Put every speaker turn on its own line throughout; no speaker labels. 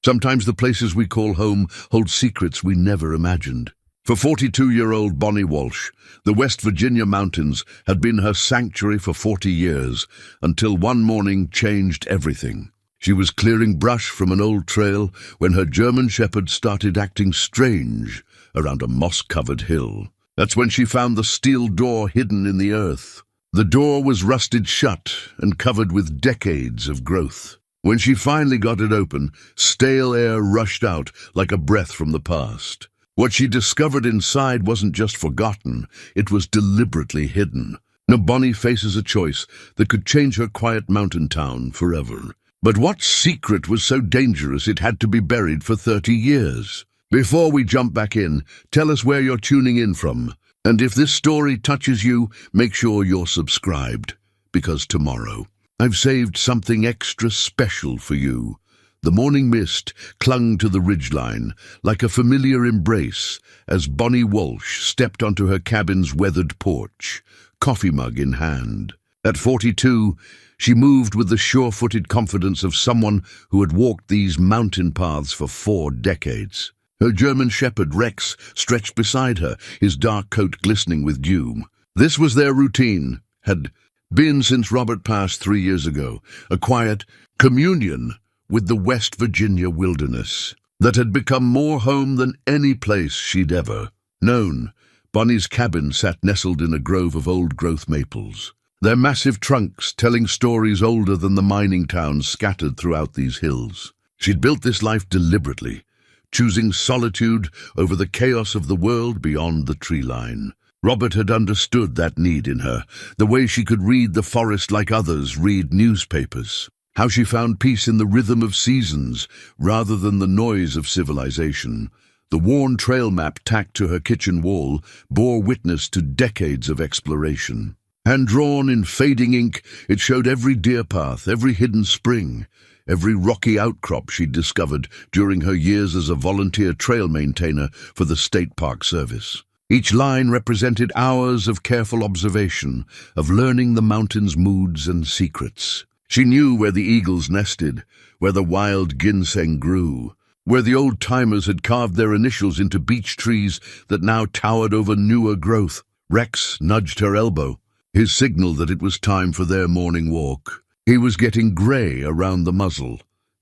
Sometimes the places we call home hold secrets we never imagined. For 42-year-old Bonnie Walsh, the West Virginia mountains had been her sanctuary for 40 years, until one morning changed everything. She was clearing brush from an old trail when her German shepherd started acting strange around a moss-covered hill. That's when she found the steel door hidden in the earth. The door was rusted shut and covered with decades of growth. When she finally got it open, stale air rushed out like a breath from the past. What she discovered inside wasn't just forgotten, it was deliberately hidden. Now Bonnie faces a choice that could change her quiet mountain town forever. But what secret was so dangerous it had to be buried for 30 years? Before we jump back in, tell us where you're tuning in from. And if this story touches you, make sure you're subscribed, because tomorrow I've saved something extra special for you. The morning mist clung to the ridgeline like a familiar embrace as Bonnie Walsh stepped onto her cabin's weathered porch, coffee mug in hand. At 42, she moved with the sure-footed confidence of someone who had walked these mountain paths for 4 decades. Her German shepherd Rex stretched beside her, his dark coat glistening with dew. This was their routine, had been since Robert passed 3 years ago, a quiet communion with the West Virginia wilderness that had become more home than any place she'd ever known. Bonnie's cabin sat nestled in a grove of old-growth maples, their massive trunks telling stories older than the mining towns scattered throughout these hills. She'd built this life deliberately, choosing solitude over the chaos of the world beyond the tree line. Robert had understood that need in her, the way she could read the forest like others read newspapers, how she found peace in the rhythm of seasons rather than the noise of civilization. The worn trail map tacked to her kitchen wall bore witness to decades of exploration. Hand-drawn in fading ink, it showed every deer path, every hidden spring, every rocky outcrop she'd discovered during her years as a volunteer trail maintainer for the State Park Service. Each line represented hours of careful observation, of learning the mountain's moods and secrets. She knew where the eagles nested, where the wild ginseng grew, where the old-timers had carved their initials into beech trees that now towered over newer growth. Rex nudged her elbow, his signal that it was time for their morning walk. He was getting gray around the muzzle.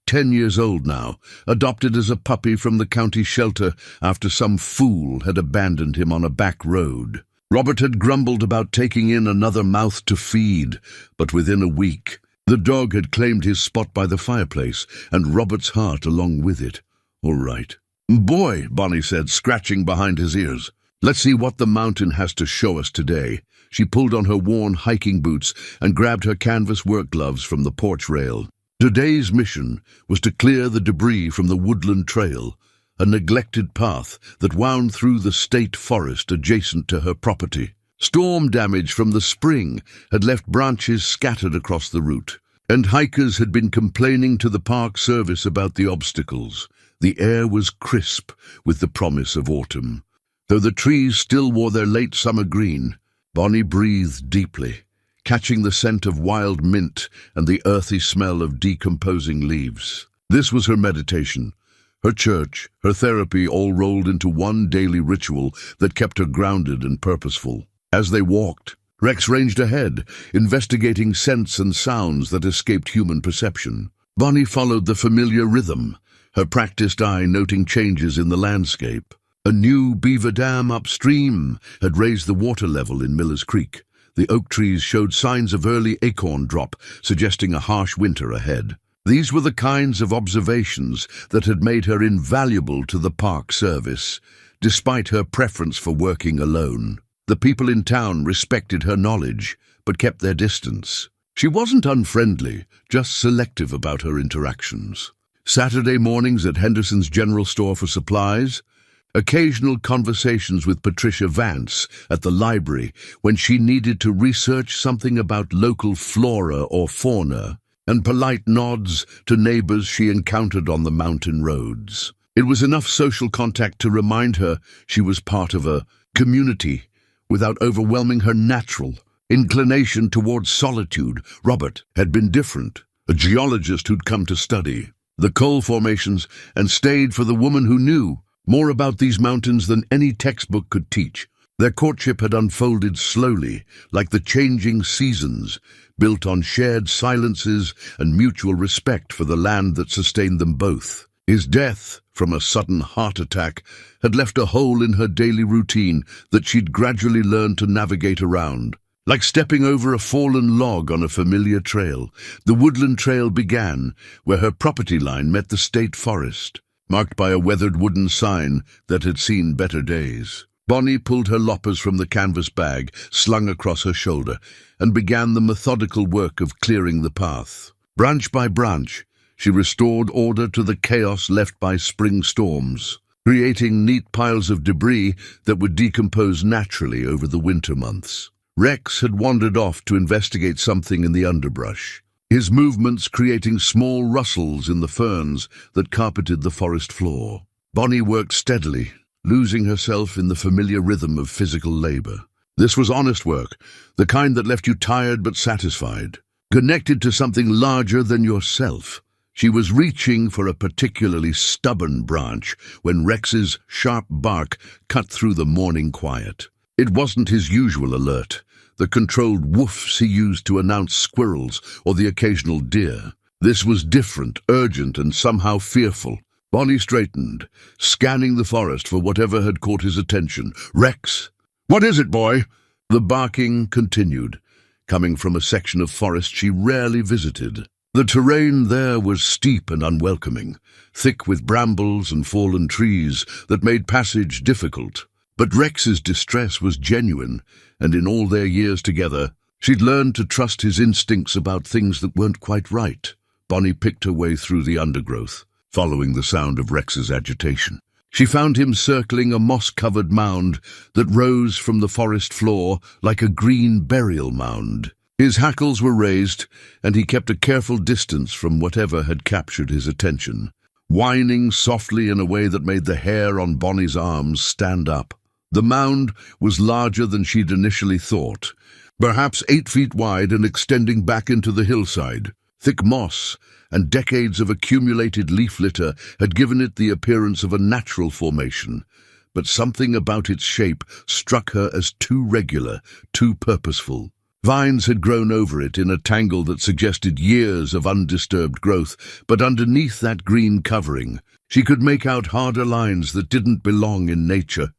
10 years old now, adopted as a puppy from the county shelter after some fool had abandoned him on a back road. Robert had grumbled about taking in another mouth to feed, but within a week, the dog had claimed his spot by the fireplace, and Robert's heart along with it. All right. Boy, Bonnie said, scratching behind his ears. Let's see what the mountain has to show us today. She pulled on her worn hiking boots and grabbed her canvas work gloves from the porch rail. Today's mission was to clear the debris from the woodland trail, a neglected path that wound through the state forest adjacent to her property. Storm damage from the spring had left branches scattered across the route, and hikers had been complaining to the Park Service about the obstacles. The air was crisp with the promise of autumn. Though the trees still wore their late summer green, Bonnie breathed deeply, catching the scent of wild mint and the earthy smell of decomposing leaves. This was her meditation, her church, her therapy, all rolled into one daily ritual that kept her grounded and purposeful. As they walked, Rex ranged ahead, investigating scents and sounds that escaped human perception. Bonnie followed the familiar rhythm, her practiced eye noting changes in the landscape. A new beaver dam upstream had raised the water level in Miller's Creek. The oak trees showed signs of early acorn drop, suggesting a harsh winter ahead. These were the kinds of observations that had made her invaluable to the Park Service, despite her preference for working alone. The people in town respected her knowledge, but kept their distance. She wasn't unfriendly, just selective about her interactions. Saturday mornings at Henderson's General Store for supplies, occasional conversations with Patricia Vance at the library when she needed to research something about local flora or fauna, and polite nods to neighbors she encountered on the mountain roads. It was enough social contact to remind her she was part of a community without overwhelming her natural inclination towards solitude. Robert had been different, a geologist who'd come to study the coal formations, and stayed for the woman who knew more about these mountains than any textbook could teach. Their courtship had unfolded slowly, like the changing seasons, built on shared silences and mutual respect for the land that sustained them both. His death, from a sudden heart attack, had left a hole in her daily routine that she'd gradually learned to navigate around. Like stepping over a fallen log on a familiar trail, the woodland trail began where her property line met the state forest, marked by a weathered wooden sign that had seen better days. Bonnie pulled her loppers from the canvas bag slung across her shoulder and began the methodical work of clearing the path. Branch by branch, she restored order to the chaos left by spring storms, creating neat piles of debris that would decompose naturally over the winter months. Rex had wandered off to investigate something in the underbrush, his movements creating small rustles in the ferns that carpeted the forest floor. Bonnie worked steadily, losing herself in the familiar rhythm of physical labor. This was honest work, the kind that left you tired but satisfied, connected to something larger than yourself. She was reaching for a particularly stubborn branch when Rex's sharp bark cut through the morning quiet. It wasn't his usual alert, the controlled woofs he used to announce squirrels or the occasional deer. This was different, urgent, and somehow fearful. Bonnie straightened, scanning the forest for whatever had caught his attention. "Rex! What is it, boy?" The barking continued, coming from a section of forest she rarely visited. The terrain there was steep and unwelcoming, thick with brambles and fallen trees that made passage difficult. But Rex's distress was genuine, and in all their years together, she'd learned to trust his instincts about things that weren't quite right. Bonnie picked her way through the undergrowth, following the sound of Rex's agitation. She found him circling a moss-covered mound that rose from the forest floor like a green burial mound. His hackles were raised, and he kept a careful distance from whatever had captured his attention, whining softly in a way that made the hair on Bonnie's arms stand up. The mound was larger than she'd initially thought, perhaps 8 feet wide and extending back into the hillside. Thick moss and decades of accumulated leaf litter had given it the appearance of a natural formation, but something about its shape struck her as too regular, too purposeful. Vines had grown over it in a tangle that suggested years of undisturbed growth, but underneath that green covering, she could make out harder lines that didn't belong in nature.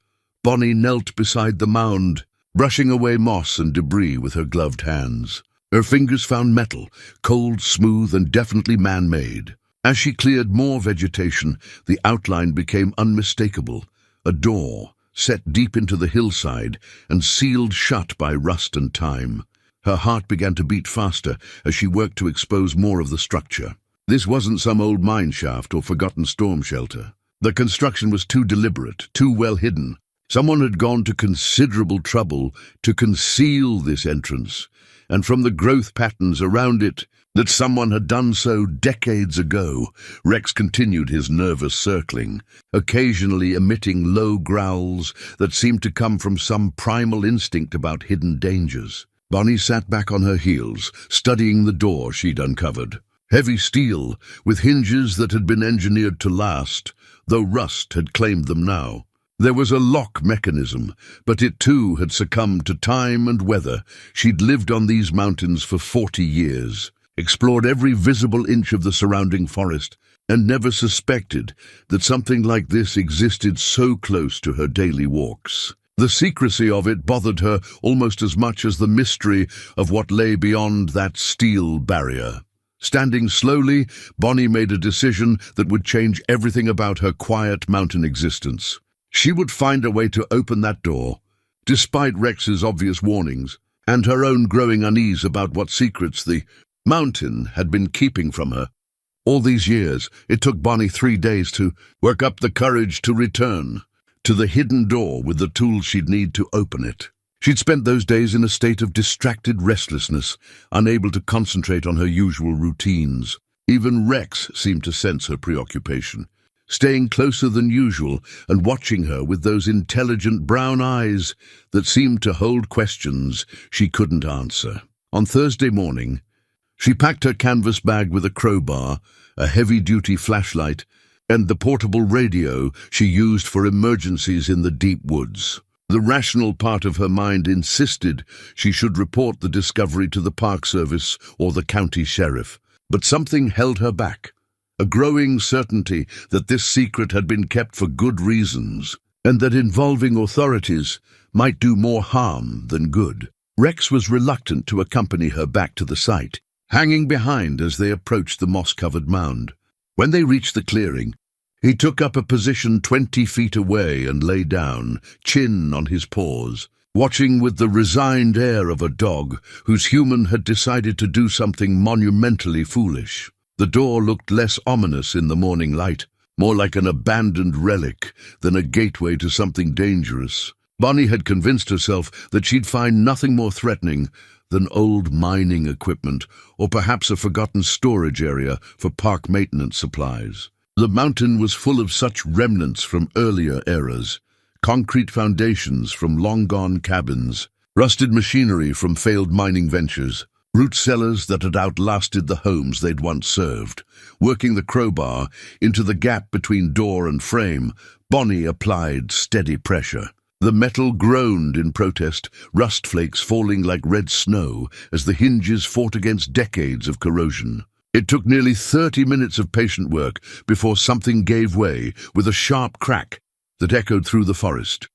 Bonnie knelt beside the mound, brushing away moss and debris with her gloved hands. Her fingers found metal, cold, smooth, and definitely man-made. As she cleared more vegetation, the outline became unmistakable. A door, set deep into the hillside and sealed shut by rust and time. Her heart began to beat faster as she worked to expose more of the structure. This wasn't some old mine shaft or forgotten storm shelter. The construction was too deliberate, too well hidden. Someone had gone to considerable trouble to conceal this entrance, and from the growth patterns around it, that someone had done so decades ago. Rex continued his nervous circling, occasionally emitting low growls that seemed to come from some primal instinct about hidden dangers. Bonnie sat back on her heels, studying the door she'd uncovered. Heavy steel, with hinges that had been engineered to last, though rust had claimed them now. There was a lock mechanism, but it too had succumbed to time and weather. She'd lived on these mountains for 40 years, explored every visible inch of the surrounding forest, and never suspected that something like this existed so close to her daily walks. The secrecy of it bothered her almost as much as the mystery of what lay beyond that steel barrier. Standing slowly, Bonnie made a decision that would change everything about her quiet mountain existence. She would find a way to open that door, despite Rex's obvious warnings, and her own growing unease about what secrets the mountain had been keeping from her. All these years, it took Bonnie 3 days to work up the courage to return to the hidden door with the tools she'd need to open it. She'd spent those days in a state of distracted restlessness, unable to concentrate on her usual routines. Even Rex seemed to sense her preoccupation, staying closer than usual and watching her with those intelligent brown eyes that seemed to hold questions she couldn't answer. On Thursday morning, She packed her canvas bag with a crowbar, a heavy-duty flashlight, and the portable radio she used for emergencies in the deep woods. The rational part of her mind insisted she should report the discovery to the Park Service or the county sheriff, but something held her back. A growing certainty that this secret had been kept for good reasons, and that involving authorities might do more harm than good. Rex was reluctant to accompany her back to the site, hanging behind as they approached the moss-covered mound. When they reached the clearing, he took up a position 20 feet away and lay down, chin on his paws, watching with the resigned air of a dog whose human had decided to do something monumentally foolish. The door looked less ominous in the morning light, more like an abandoned relic than a gateway to something dangerous. Bonnie had convinced herself that she'd find nothing more threatening than old mining equipment or perhaps a forgotten storage area for park maintenance supplies. The mountain was full of such remnants from earlier eras, concrete foundations from long-gone cabins, rusted machinery from failed mining ventures, root cellars that had outlasted the homes they'd once served. Working the crowbar into the gap between door and frame, Bonnie applied steady pressure. The metal groaned in protest, rust flakes falling like red snow as the hinges fought against decades of corrosion. It took nearly 30 minutes of patient work before something gave way with a sharp crack that echoed through the forest.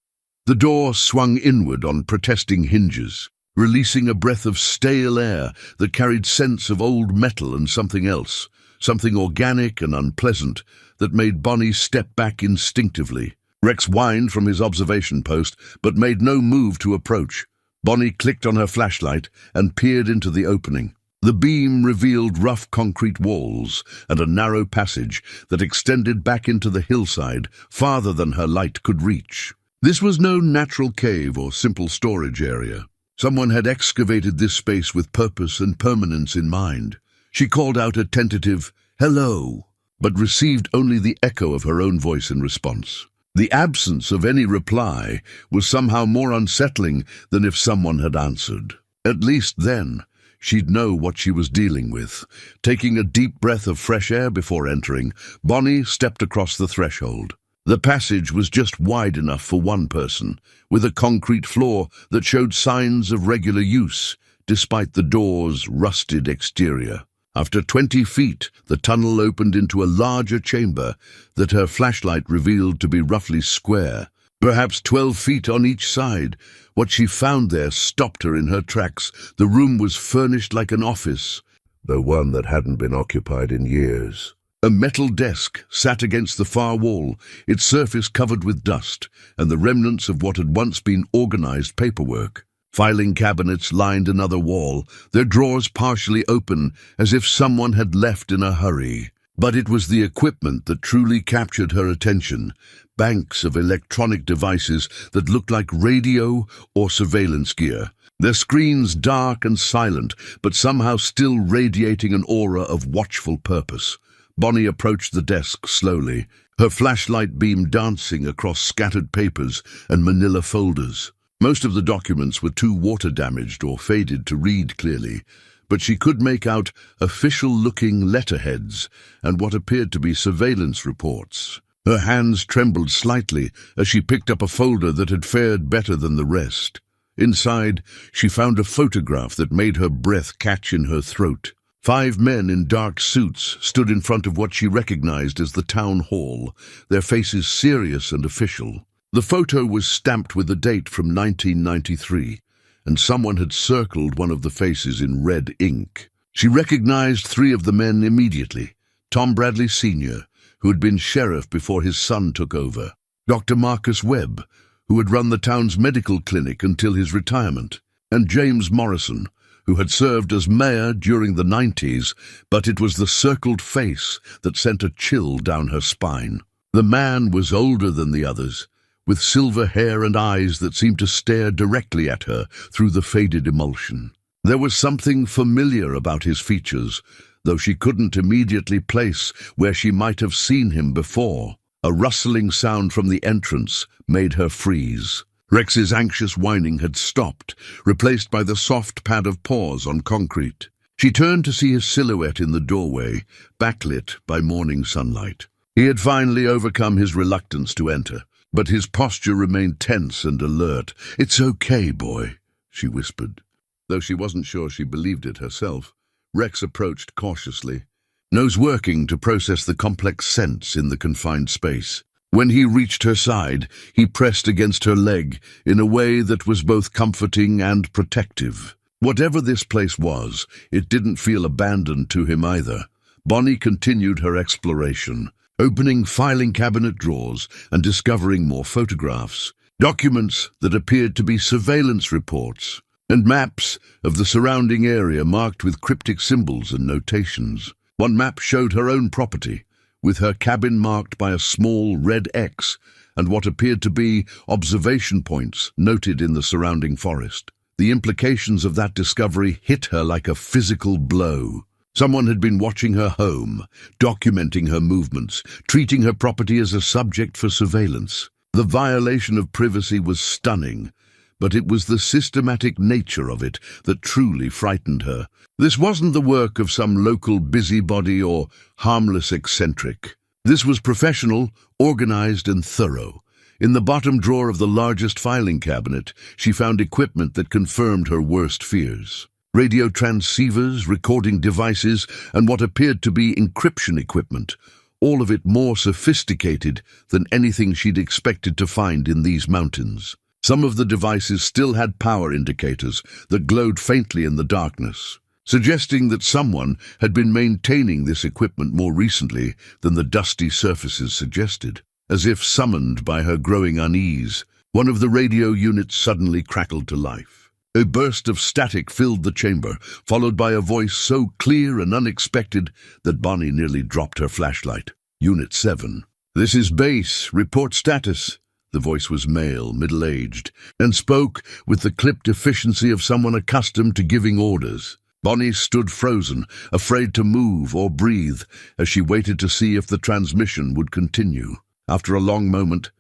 The door swung inward on protesting hinges, releasing a breath of stale air that carried scents of old metal and something else, something organic and unpleasant that made Bonnie step back instinctively. Rex whined from his observation post, but made no move to approach. Bonnie clicked on her flashlight and peered into the opening. The beam revealed rough concrete walls and a narrow passage that extended back into the hillside, farther than her light could reach. This was no natural cave or simple storage area. Someone had excavated this space with purpose and permanence in mind. She called out a tentative, "Hello," but received only the echo of her own voice in response. The absence of any reply was somehow more unsettling than if someone had answered. At least then, she'd know what she was dealing with. Taking a deep breath of fresh air before entering, Bonnie stepped across the threshold. The passage was just wide enough for one person, with a concrete floor that showed signs of regular use, despite the door's rusted exterior. After 20 feet, the tunnel opened into a larger chamber that her flashlight revealed to be roughly square, perhaps 12 feet on each side. What she found there stopped her in her tracks. The room was furnished like an office, though one that hadn't been occupied in years. A metal desk sat against the far wall, its surface covered with dust and the remnants of what had once been organized paperwork. Filing cabinets lined another wall, their drawers partially open as if someone had left in a hurry. But it was the equipment that truly captured her attention. Banks of electronic devices that looked like radio or surveillance gear. Their screens dark and silent, but somehow still radiating an aura of watchful purpose. Bonnie approached the desk slowly, her flashlight beam dancing across scattered papers and manila folders. Most of the documents were too water-damaged or faded to read clearly, but she could make out official-looking letterheads and what appeared to be surveillance reports. Her hands trembled slightly as she picked up a folder that had fared better than the rest. Inside, she found a photograph that made her breath catch in her throat. 5 men in dark suits stood in front of what she recognized as the town hall, their faces serious and official. The photo was stamped with a date from 1993, and someone had circled one of the faces in red ink. She recognized 3 of the men immediately. Tom Bradley Sr., who had been sheriff before his son took over. Dr. Marcus Webb, who had run the town's medical clinic until his retirement. And James Morrison, who had served as mayor during the 90s, but it was the circled face that sent a chill down her spine. The man was older than the others, with silver hair and eyes that seemed to stare directly at her through the faded emulsion. There was something familiar about his features, though she couldn't immediately place where she might have seen him before. A rustling sound from the entrance made her freeze. Rex's anxious whining had stopped, replaced by the soft pad of paws on concrete. She turned to see his silhouette in the doorway, backlit by morning sunlight. He had finally overcome his reluctance to enter, but his posture remained tense and alert. "It's okay, boy," she whispered. Though she wasn't sure she believed it herself, Rex approached cautiously, nose working to process the complex scents in the confined space. When he reached her side, he pressed against her leg in a way that was both comforting and protective. Whatever this place was, it didn't feel abandoned to him either. Bonnie continued her exploration, opening filing cabinet drawers and discovering more photographs, documents that appeared to be surveillance reports, and maps of the surrounding area marked with cryptic symbols and notations. One map showed her own property, with her cabin marked by a small red X and what appeared to be observation points noted in the surrounding forest. The implications of that discovery hit her like a physical blow. Someone had been watching her home, documenting her movements, treating her property as a subject for surveillance. The violation of privacy was stunning, but it was the systematic nature of it that truly frightened her. This wasn't the work of some local busybody or harmless eccentric. This was professional, organized, and thorough. In the bottom drawer of the largest filing cabinet, she found equipment that confirmed her worst fears. Radio transceivers, recording devices, and what appeared to be encryption equipment, all of it more sophisticated than anything she'd expected to find in these mountains. Some of the devices still had power indicators that glowed faintly in the darkness, suggesting that someone had been maintaining this equipment more recently than the dusty surfaces suggested. As if summoned by her growing unease, one of the radio units suddenly crackled to life. A burst of static filled the chamber, followed by a voice so clear and unexpected that Bonnie nearly dropped her flashlight. "Unit 7. This is base. Report status." The voice was male, middle-aged, and spoke with the clipped efficiency of someone accustomed to giving orders. Bonnie stood frozen, afraid to move or breathe, as she waited to see if the transmission would continue. After a long moment,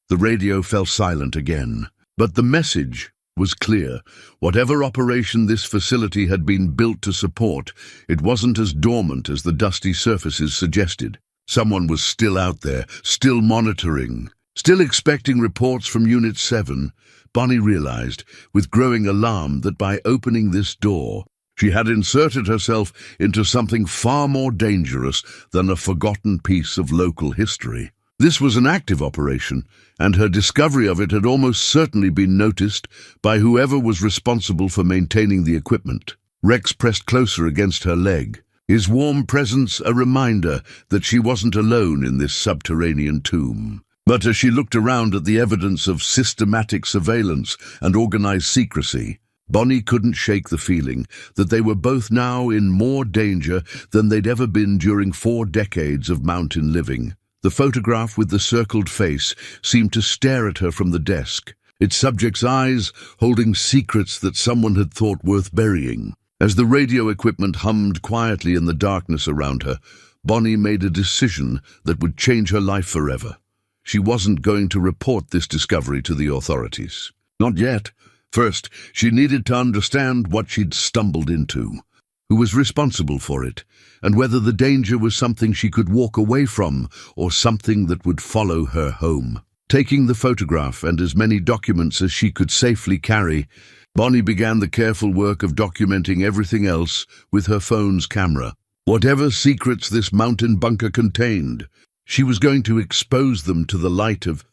the radio fell silent again. But the message was clear. Whatever operation this facility had been built to support, it wasn't as dormant as the dusty surfaces suggested. Someone was still out there, still monitoring, still expecting reports from Unit 7. Bonnie realized, with growing alarm, that by opening this door, she had inserted herself into something far more dangerous than a forgotten piece of local history. This was an active operation, and her discovery of it had almost certainly been noticed by whoever was responsible for maintaining the equipment. Rex pressed closer against her leg, his warm presence a reminder that she wasn't alone in this subterranean tomb. But as she looked around at the evidence of systematic surveillance and organized secrecy, Bonnie couldn't shake the feeling that they were both now in more danger than they'd ever been during 4 decades of mountain living. The photograph with the circled face seemed to stare at her from the desk, its subject's eyes holding secrets that someone had thought worth burying. As the radio equipment hummed quietly in the darkness around her, Bonnie made a decision that would change her life forever. She wasn't going to report this discovery to the authorities. Not yet. First, she needed to understand what she'd stumbled into, who was responsible for it, and whether the danger was something she could walk away from or something that would follow her home. Taking the photograph and as many documents as she could safely carry, Bonnie began the careful work of documenting everything else with her phone's camera. Whatever secrets this mountain bunker contained, she was going to expose them to the light of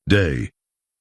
day,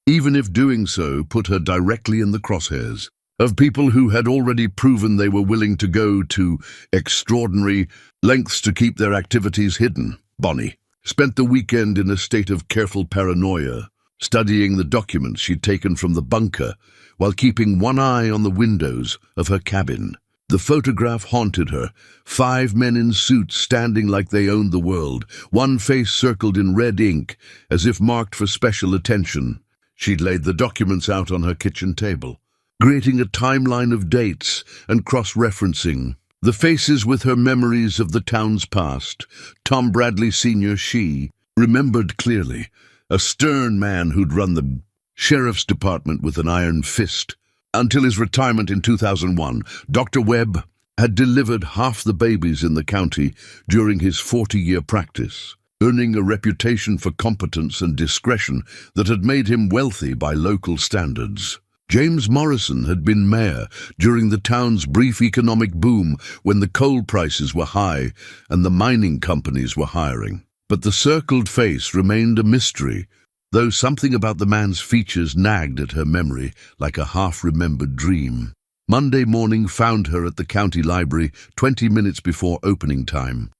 even if doing so put her directly in the crosshairs of people who had already proven they were willing to go to extraordinary lengths to keep their activities hidden. Bonnie spent the weekend in a state of careful paranoia, studying the documents she'd taken from the bunker while keeping one eye on the windows of her cabin. The photograph haunted her, 5 men in suits standing like they owned the world, one face circled in red ink as if marked for special attention. She'd laid the documents out on her kitchen table, creating a timeline of dates and cross-referencing the faces with her memories of the town's past. Tom Bradley Sr., she remembered clearly, a stern man who'd run the sheriff's department with an iron fist. Until his retirement in 2001, Dr. Webb, had delivered half the babies in the county during his 40-year practice, earning a reputation for competence and discretion that had made him wealthy by local standards. James Morrison had been mayor during the town's brief economic boom when the coal prices were high and the mining companies were hiring. But the circled face remained a mystery, though something about the man's features nagged at her memory like a half-remembered dream. Monday morning found her at the county library 20 minutes before opening time,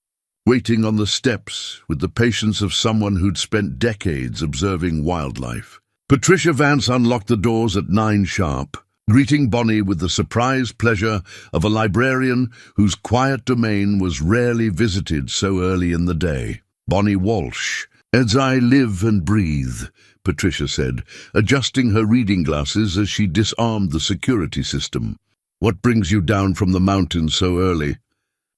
waiting on the steps with the patience of someone who'd spent decades observing wildlife. Patricia Vance unlocked the doors at 9 sharp, greeting Bonnie with the surprised pleasure of a librarian whose quiet domain was rarely visited so early in the day. "Bonnie Walsh, as I live and breathe," Patricia said, adjusting her reading glasses as she disarmed the security system. "What brings you down from the mountains so early?"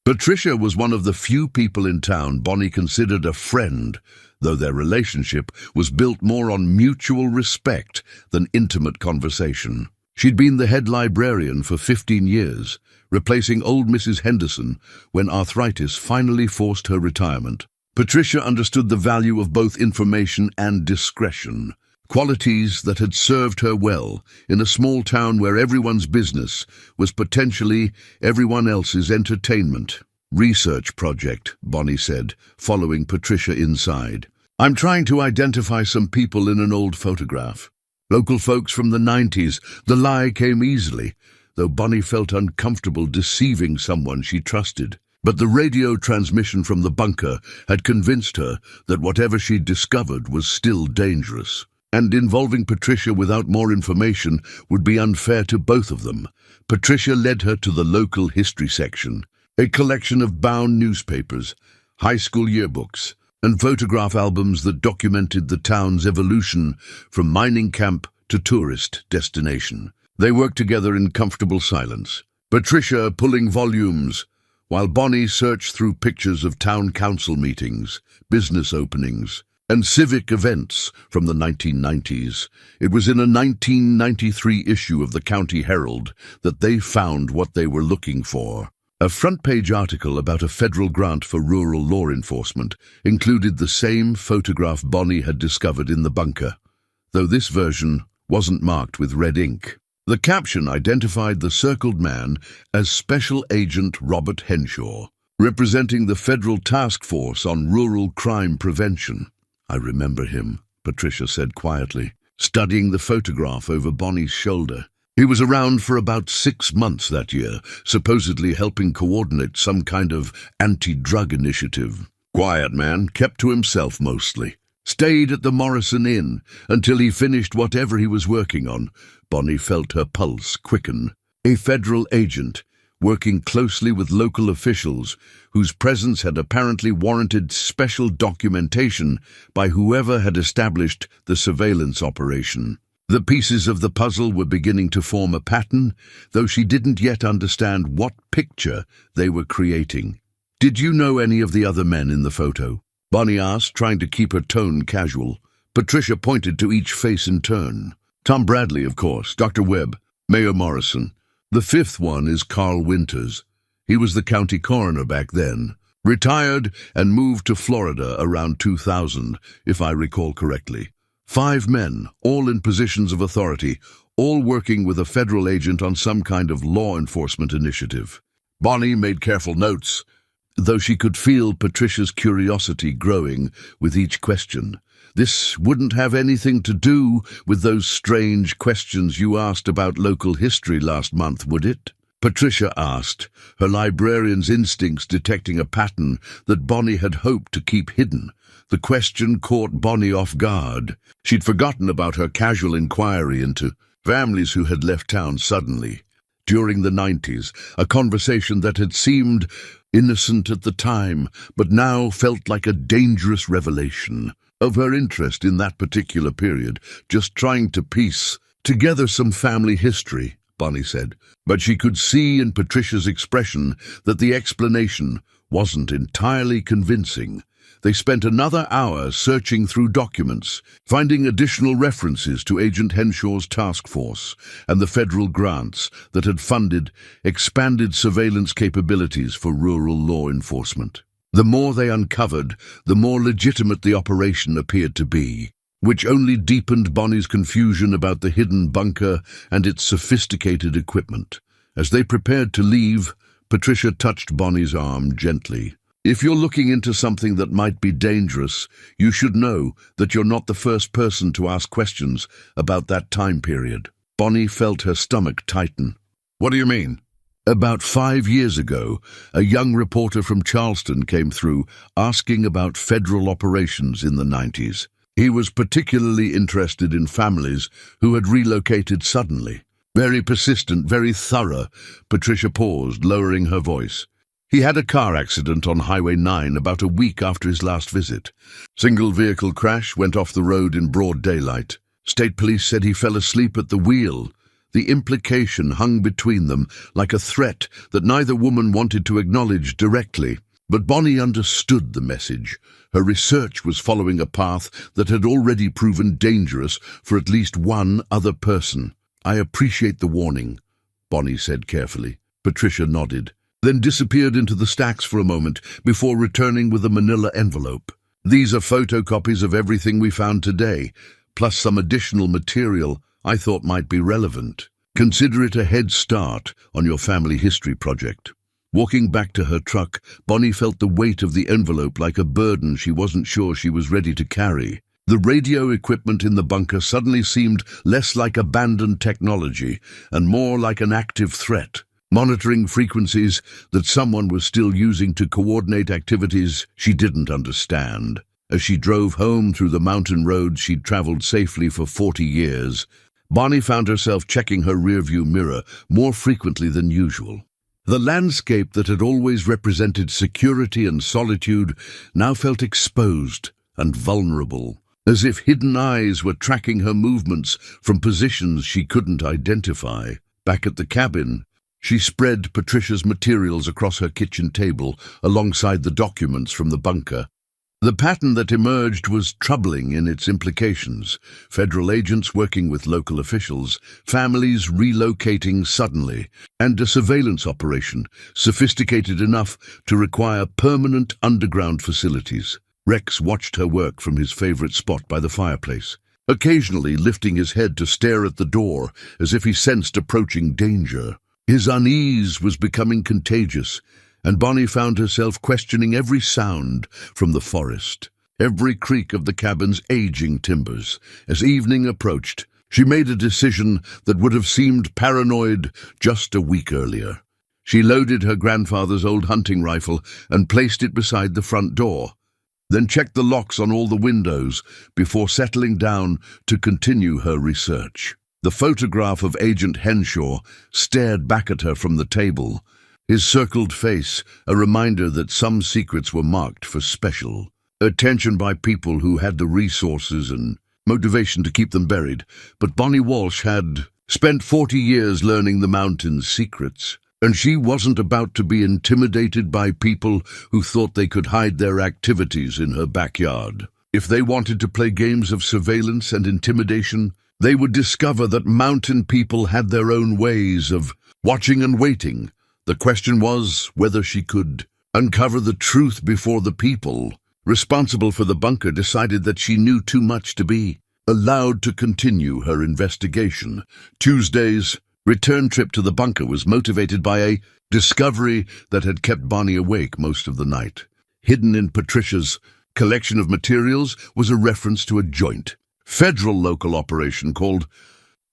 Patricia was one of the few people in town Bonnie considered a friend, though their relationship was built more on mutual respect than intimate conversation. She'd been the head librarian for 15 years, replacing old Mrs. Henderson when arthritis finally forced her retirement. Patricia understood the value of both information and discretion, qualities that had served her well in a small town where everyone's business was potentially everyone else's entertainment. "Research project," Bonnie said, following Patricia inside. "I'm trying to identify some people in an old photograph. Local folks from the 90s. The lie came easily, though Bonnie felt uncomfortable deceiving someone she trusted. But the radio transmission from the bunker had convinced her that whatever she'd discovered was still dangerous. And involving Patricia without more information would be unfair to both of them. Patricia led her to the local history section, a collection of bound newspapers, high school yearbooks, and photograph albums that documented the town's evolution from mining camp to tourist destination. They worked together in comfortable silence, Patricia pulling volumes, while Bonnie searched through pictures of town council meetings, business openings, and civic events from the 1990s. It was in a 1993 issue of the County Herald that they found what they were looking for. A front-page article about a federal grant for rural law enforcement included the same photograph Bonnie had discovered in the bunker, though this version wasn't marked with red ink. The caption identified the circled man as Special Agent Robert Henshaw, representing the Federal Task Force on Rural Crime Prevention. "I remember him," Patricia said quietly, studying the photograph over Bonnie's shoulder. "He was around for about 6 months that year, supposedly helping coordinate some kind of anti-drug initiative. Quiet man, kept to himself mostly. Stayed at the Morrison Inn until he finished whatever he was working on." Bonnie felt her pulse quicken. A federal agent, working closely with local officials, whose presence had apparently warranted special documentation by whoever had established the surveillance operation. The pieces of the puzzle were beginning to form a pattern, though she didn't yet understand what picture they were creating. "Did you know any of the other men in the photo?" Bonnie asked, trying to keep her tone casual. Patricia pointed to each face in turn. "Tom Bradley, of course, Dr. Webb, Mayor Morrison. The 5th one is Carl Winters. He was the county coroner back then. Retired and moved to Florida around 2000, if I recall correctly. 5 men, all in positions of authority, all working with a federal agent on some kind of law enforcement initiative." Bonnie made careful notes, though she could feel Patricia's curiosity growing with each question. "This wouldn't have anything to do with those strange questions you asked about local history last month, would it?" Patricia asked, her librarian's instincts detecting a pattern that Bonnie had hoped to keep hidden. The question caught Bonnie off guard. She'd forgotten about her casual inquiry into families who had left town suddenly. During the 90s, a conversation that had seemed innocent at the time, but now felt like a dangerous revelation of her interest in that particular period, just trying to piece together some family history, Bonnie said. But she could see in Patricia's expression that the explanation wasn't entirely convincing. They spent another hour searching through documents, finding additional references to Agent Henshaw's task force and the federal grants that had funded expanded surveillance capabilities for rural law enforcement. The more they uncovered, the more legitimate the operation appeared to be, which only deepened Bonnie's confusion about the hidden bunker and its sophisticated equipment. As they prepared to leave, Patricia touched Bonnie's arm gently. "If you're looking into something that might be dangerous, you should know that you're not the first person to ask questions about that time period." Bonnie felt her stomach tighten. "What do you mean?" "About 5 years ago, a young reporter from Charleston came through asking about federal operations in the 90s. He was particularly interested in families who had relocated suddenly. Very persistent, very thorough." Patricia paused, lowering her voice. "He had a car accident on Highway 9 about a week after his last visit. Single vehicle crash, went off the road in broad daylight. State police said he fell asleep at the wheel." The implication hung between them like a threat that neither woman wanted to acknowledge directly. But Bonnie understood the message. Her research was following a path that had already proven dangerous for at least one other person. "I appreciate the warning," Bonnie said carefully. Patricia nodded, then disappeared into the stacks for a moment before returning with a manila envelope. "These are photocopies of everything we found today, plus some additional material I thought might be relevant. Consider it a head start on your family history project." Walking back to her truck, Bonnie felt the weight of the envelope like a burden she wasn't sure she was ready to carry. The radio equipment in the bunker suddenly seemed less like abandoned technology and more like an active threat, monitoring frequencies that someone was still using to coordinate activities she didn't understand. As she drove home through the mountain roads she'd traveled safely for 40 years, Bonnie found herself checking her rearview mirror more frequently than usual. The landscape that had always represented security and solitude now felt exposed and vulnerable, as if hidden eyes were tracking her movements from positions she couldn't identify. Back at the cabin, she spread Patricia's materials across her kitchen table alongside the documents from the bunker. The pattern that emerged was troubling in its implications. Federal agents working with local officials, families relocating suddenly, and a surveillance operation sophisticated enough to require permanent underground facilities. Rex watched her work from his favorite spot by the fireplace, occasionally lifting his head to stare at the door as if he sensed approaching danger. His unease was becoming contagious, and Bonnie found herself questioning every sound from the forest, every creak of the cabin's aging timbers. As evening approached, she made a decision that would have seemed paranoid just a week earlier. She loaded her grandfather's old hunting rifle and placed it beside the front door, then checked the locks on all the windows before settling down to continue her research. The photograph of Agent Henshaw stared back at her from the table, his circled face a reminder that some secrets were marked for special attention by people who had the resources and motivation to keep them buried. But Bonnie Walsh had spent 40 years learning the mountain's secrets, and she wasn't about to be intimidated by people who thought they could hide their activities in her backyard. If they wanted to play games of surveillance and intimidation, they would discover that mountain people had their own ways of watching and waiting. The question was whether she could uncover the truth before the people responsible for the bunker decided that she knew too much to be allowed to continue her investigation. Tuesday's return trip to the bunker was motivated by a discovery that had kept Bonnie awake most of the night. Hidden in Patricia's collection of materials was a reference to a joint federal local operation called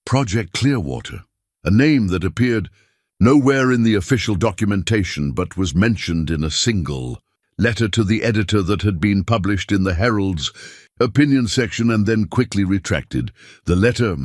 Project Clearwater, a name that appeared nowhere in the official documentation but was mentioned in a single letter to the editor that had been published in the Herald's opinion section and then quickly retracted. The letter,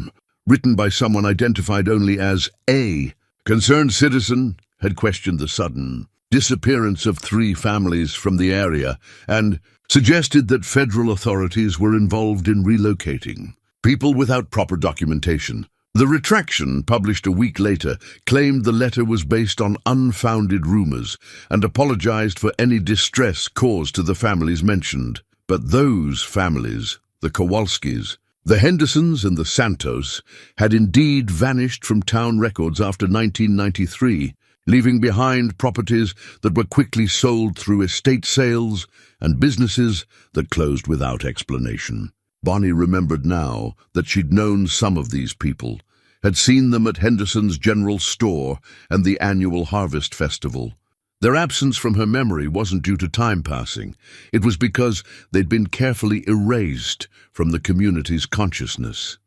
written by someone identified only as A concerned citizen, had questioned the sudden disappearance of 3 families from the area and suggested that federal authorities were involved in relocating people without proper documentation. The retraction, published a week later, claimed the letter was based on unfounded rumors and apologized for any distress caused to the families mentioned. But those families, the Kowalskis, the Hendersons and the Santos, had indeed vanished from town records after 1993, leaving behind properties that were quickly sold through estate sales and businesses that closed without explanation. Bonnie remembered now that she'd known some of these people, had seen them at Henderson's General Store and the annual Harvest Festival. Their absence from her memory wasn't due to time passing. It was because they'd been carefully erased from the community's consciousness.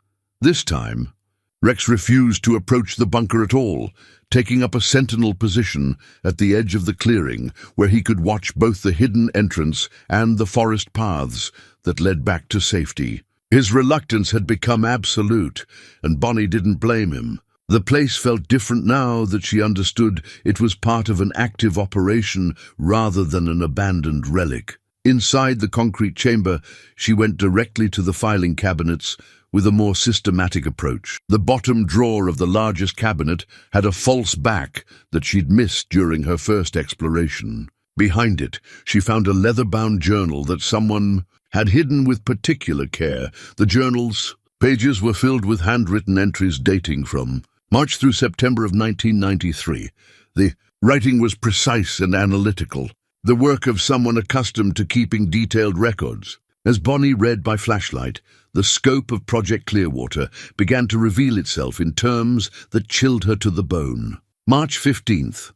This time, Rex refused to approach the bunker at all, taking up a sentinel position at the edge of the clearing where he could watch both the hidden entrance and the forest paths that led back to safety. His reluctance had become absolute, and Bonnie didn't blame him. The place felt different now that she understood it was part of an active operation rather than an abandoned relic. Inside the concrete chamber, she went directly to the filing cabinets with a more systematic approach. The bottom drawer of the largest cabinet had a false back that she'd missed during her first exploration. Behind it, she found a leather-bound journal that someone had hidden with particular care. The journal's pages were filled with handwritten entries dating from March through September of 1993. The writing was precise and analytical, the work of someone accustomed to keeping detailed records. As Bonnie read by flashlight, the scope of Project Clearwater began to reveal itself in terms that chilled her to the bone. March 15th.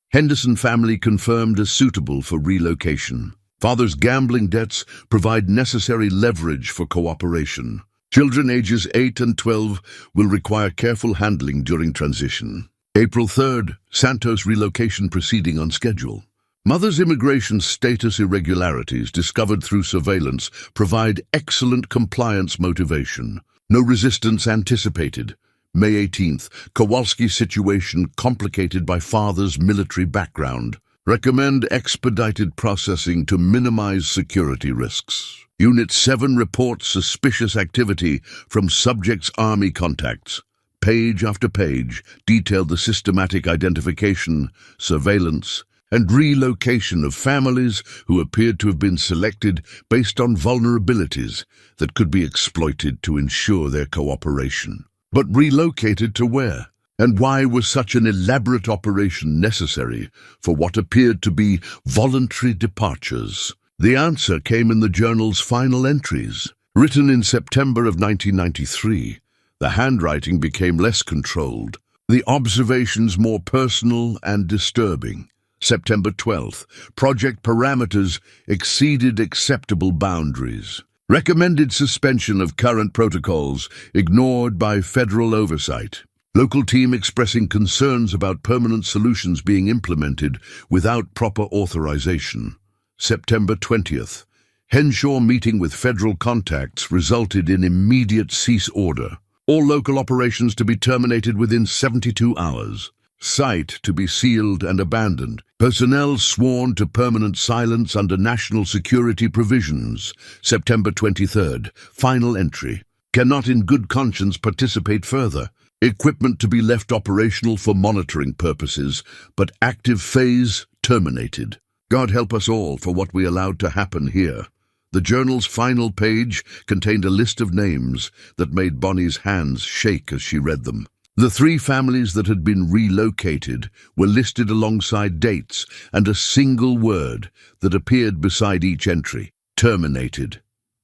Henderson family confirmed as suitable for relocation. Father's gambling debts provide necessary leverage for cooperation. Children ages 8 and 12 will require careful handling during transition. April 3rd, Santos relocation proceeding on schedule. Mother's immigration status irregularities discovered through surveillance provide excellent compliance motivation. No resistance anticipated. May 18th, Kowalski situation complicated by father's military background. Recommend expedited processing to minimize security risks. Unit 7 reports suspicious activity from subject's army contacts. Page after page detailed the systematic identification, surveillance, and relocation of families who appeared to have been selected based on vulnerabilities that could be exploited to ensure their cooperation. But relocated to where? And why was such an elaborate operation necessary for what appeared to be voluntary departures? The answer came in the journal's final entries. Written in September of 1993, the handwriting became less controlled, the observations more personal and disturbing. September 12th, project parameters exceeded acceptable boundaries. Recommended suspension of current protocols ignored by federal oversight. Local team expressing concerns about permanent solutions being implemented without proper authorization. September 20th, Henshaw meeting with federal contacts resulted in immediate cease order. All local operations to be terminated within 72 hours. Site to be sealed and abandoned. Personnel sworn to permanent silence under national security provisions. September 23rd, final entry. Cannot in good conscience participate further. Equipment to be left operational for monitoring purposes, but active phase terminated. God help us all for what we allowed to happen here. The journal's final page contained a list of names that made Bonnie's hands shake as she read them. The 3 families that had been relocated were listed alongside dates and a single word that appeared beside each entry. Terminated.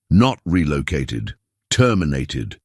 Not relocated. Terminated.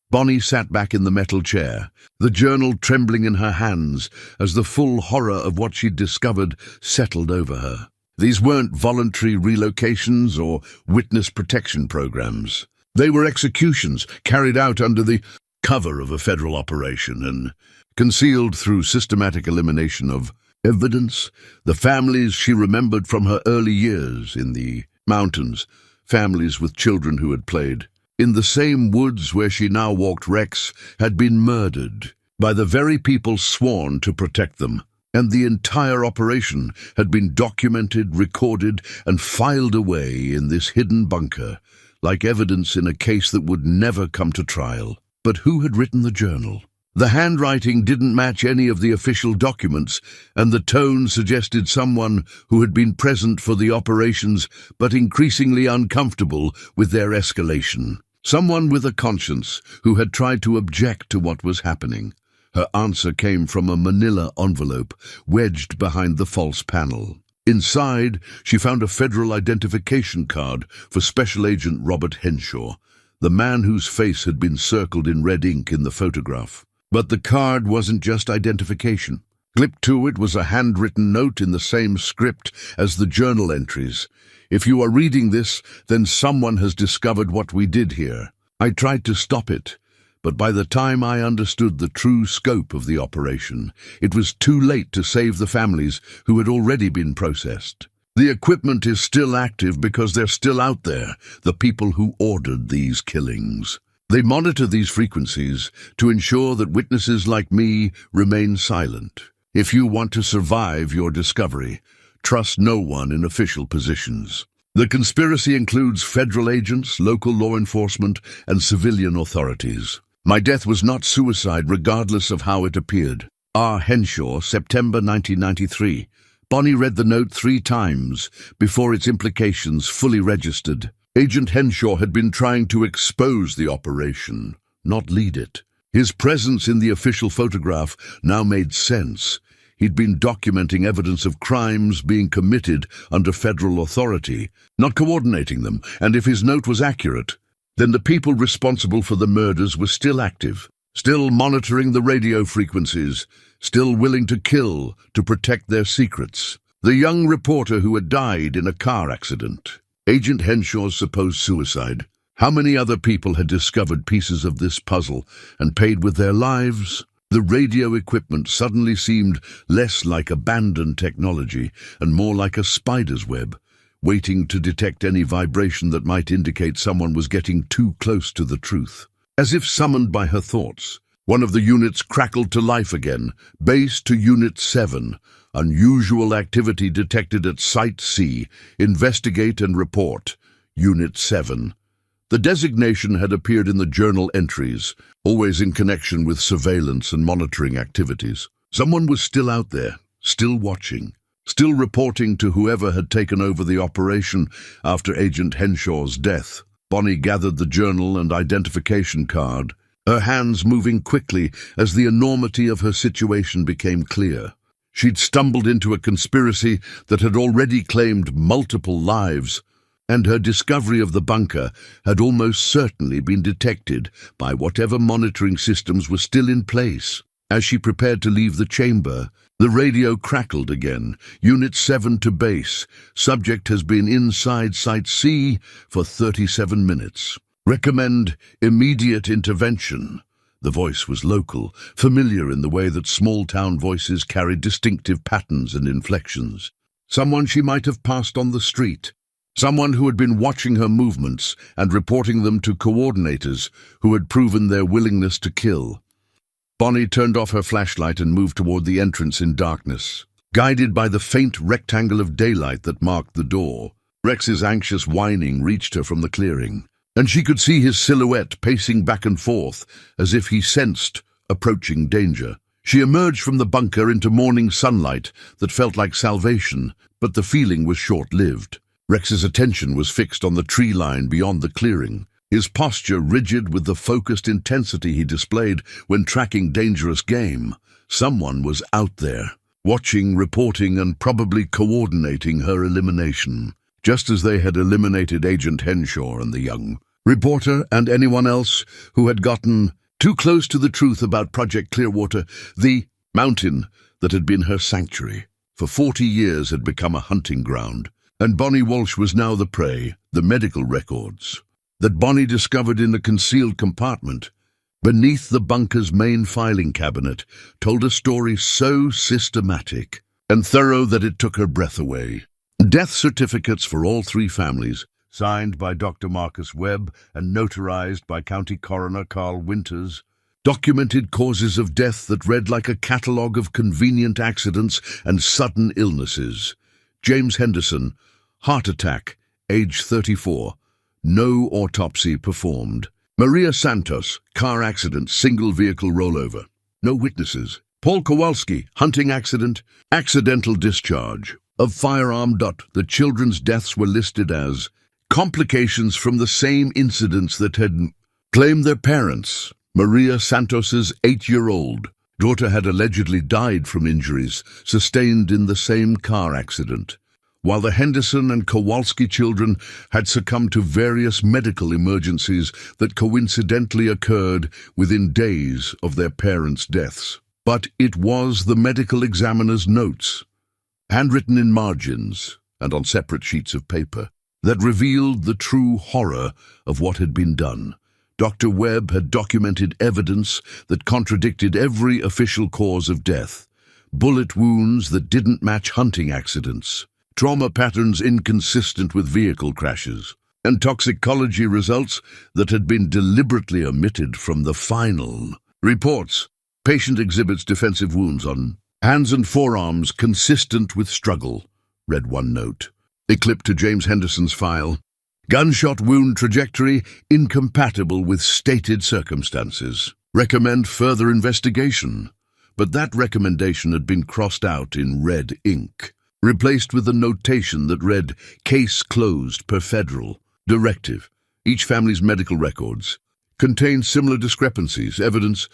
Bonnie sat back in the metal chair, the journal trembling in her hands as the full horror of what she'd discovered settled over her. These weren't voluntary relocations or witness protection programs. They were executions carried out under the cover of a federal operation and concealed through systematic elimination of evidence. The families she remembered from her early years in the mountains, families with children who had played in the same woods where she now walked Rex, had been murdered by the very people sworn to protect them. And the entire operation had been documented, recorded, and filed away in this hidden bunker, like evidence in a case that would never come to trial. But who had written the journal? The handwriting didn't match any of the official documents, and the tone suggested someone who had been present for the operations but increasingly uncomfortable with their escalation. Someone with a conscience who had tried to object to what was happening. Her answer came from a manila envelope wedged behind the false panel. Inside, she found a federal identification card for Special Agent Robert Henshaw, the man whose face had been circled in red ink in the photograph. But the card wasn't just identification. Clipped to it was a handwritten note in the same script as the journal entries. "If you are reading this, then someone has discovered what we did here. I tried to stop it, but by the time I understood the true scope of the operation, it was too late to save the families who had already been processed. The equipment is still active because they're still out there, the people who ordered these killings. They monitor these frequencies to ensure that witnesses like me remain silent. If you want to survive your discovery, trust no one in official positions. The conspiracy includes federal agents, local law enforcement, and civilian authorities. My death was not suicide regardless of how it appeared." R. Henshaw, September 1993. Bonnie read the note 3 times before its implications fully registered. Agent Henshaw had been trying to expose the operation, not lead it. His presence in the official photograph now made sense. He'd been documenting evidence of crimes being committed under federal authority, not coordinating them, and if his note was accurate, then the people responsible for the murders were still active, still monitoring the radio frequencies, still willing to kill to protect their secrets. The young reporter who had died in a car accident. Agent Henshaw's supposed suicide. How many other people had discovered pieces of this puzzle and paid with their lives? The radio equipment suddenly seemed less like abandoned technology and more like a spider's web, waiting to detect any vibration that might indicate someone was getting too close to the truth. As if summoned by her thoughts, one of the units crackled to life again. "Base to Unit 7. Unusual activity detected at Site C. Investigate and report. Unit 7. The designation had appeared in the journal entries, always in connection with surveillance and monitoring activities. Someone was still out there, still watching, still reporting to whoever had taken over the operation after Agent Henshaw's death. Bonnie gathered the journal and identification card, her hands moving quickly as the enormity of her situation became clear. She'd stumbled into a conspiracy that had already claimed multiple lives, and her discovery of the bunker had almost certainly been detected by whatever monitoring systems were still in place. As she prepared to leave the chamber, the radio crackled again. "Unit 7 to base. Subject has been inside Site C for 37 minutes. Recommend immediate intervention." The voice was local, familiar in the way that small-town voices carried distinctive patterns and inflections. Someone she might have passed on the street. Someone who had been watching her movements and reporting them to coordinators who had proven their willingness to kill. Bonnie turned off her flashlight and moved toward the entrance in darkness, guided by the faint rectangle of daylight that marked the door. Rex's anxious whining reached her from the clearing, and she could see his silhouette pacing back and forth as if he sensed approaching danger. She emerged from the bunker into morning sunlight that felt like salvation, but the feeling was short-lived. Rex's attention was fixed on the tree line beyond the clearing, his posture rigid with the focused intensity he displayed when tracking dangerous game. Someone was out there, watching, reporting, and probably coordinating her elimination, just as they had eliminated Agent Henshaw and the young reporter and anyone else who had gotten too close to the truth about Project Clearwater. The mountain that had been her sanctuary for 40 years had become a hunting ground, and Bonnie Walsh was now the prey. The medical records that Bonnie discovered in a concealed compartment beneath the bunker's main filing cabinet told a story so systematic and thorough that it took her breath away. Death certificates for all 3 families, signed by Dr. Marcus Webb and notarized by County Coroner Carl Winters, documented causes of death that read like a catalogue of convenient accidents and sudden illnesses. James Henderson, heart attack, age 34, no autopsy performed. Maria Santos, car accident, single vehicle rollover. No witnesses. Paul Kowalski, hunting accident, accidental discharge of firearm. The children's deaths were listed as complications from the same incidents that had claimed their parents. Maria Santos's 8-year-old daughter had allegedly died from injuries sustained in the same car accident, while the Henderson and Kowalski children had succumbed to various medical emergencies that coincidentally occurred within days of their parents' deaths. But it was the medical examiner's notes, handwritten in margins and on separate sheets of paper, that revealed the true horror of what had been done. Dr. Webb had documented evidence that contradicted every official cause of death: bullet wounds that didn't match hunting accidents, trauma patterns inconsistent with vehicle crashes, and toxicology results that had been deliberately omitted from the final reports. Patient exhibits defensive wounds on hands and forearms consistent with struggle, read one note. It clipped to James Henderson's file. Gunshot wound trajectory incompatible with stated circumstances. Recommend further investigation. But that recommendation had been crossed out in red ink, replaced with a notation that read, "Case closed per federal directive." Each family's medical records contained similar discrepancies, evidence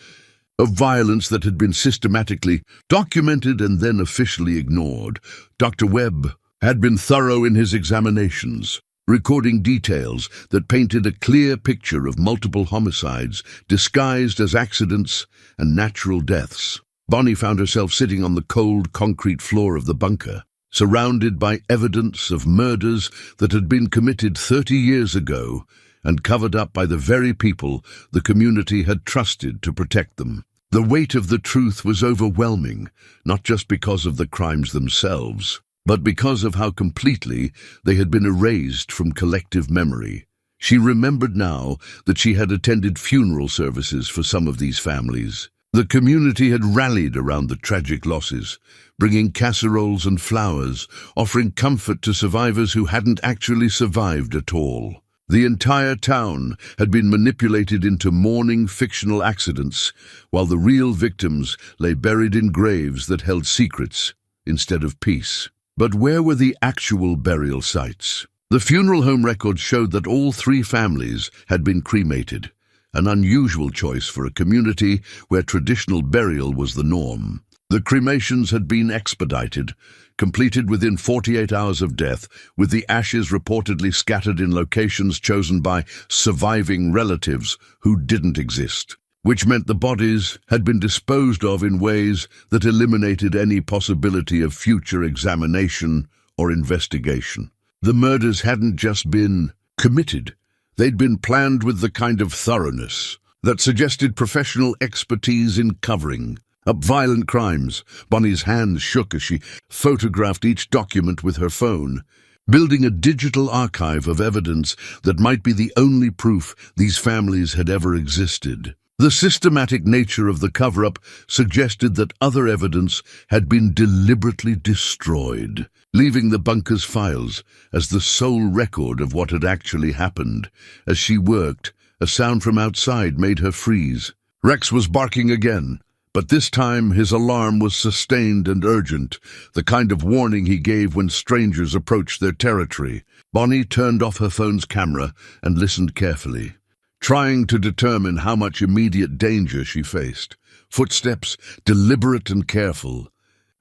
of violence that had been systematically documented and then officially ignored. Dr. Webb had been thorough in his examinations, recording details that painted a clear picture of multiple homicides disguised as accidents and natural deaths. Bonnie found herself sitting on the cold concrete floor of the bunker, surrounded by evidence of murders that had been committed 30 years ago and covered up by the very people the community had trusted to protect them. The weight of the truth was overwhelming, not just because of the crimes themselves, but because of how completely they had been erased from collective memory. She remembered now that she had attended funeral services for some of these families. The community had rallied around the tragic losses, bringing casseroles and flowers, offering comfort to survivors who hadn't actually survived at all. The entire town had been manipulated into mourning fictional accidents, while the real victims lay buried in graves that held secrets instead of peace. But where were the actual burial sites? The funeral home records showed that all 3 families had been cremated, an unusual choice for a community where traditional burial was the norm. The cremations had been expedited, completed within 48 hours of death, with the ashes reportedly scattered in locations chosen by surviving relatives who didn't exist, which meant the bodies had been disposed of in ways that eliminated any possibility of future examination or investigation. The murders hadn't just been committed, they'd been planned with the kind of thoroughness that suggested professional expertise in covering up violent crimes. Bonnie's hands shook as she photographed each document with her phone, building a digital archive of evidence that might be the only proof these families had ever existed. The systematic nature of the cover-up suggested that other evidence had been deliberately destroyed, leaving the bunker's files as the sole record of what had actually happened. As she worked, a sound from outside made her freeze. Rex was barking again, but this time his alarm was sustained and urgent, the kind of warning he gave when strangers approached their territory. Bonnie turned off her phone's camera and listened carefully, trying to determine how much immediate danger she faced. Footsteps, deliberate and careful,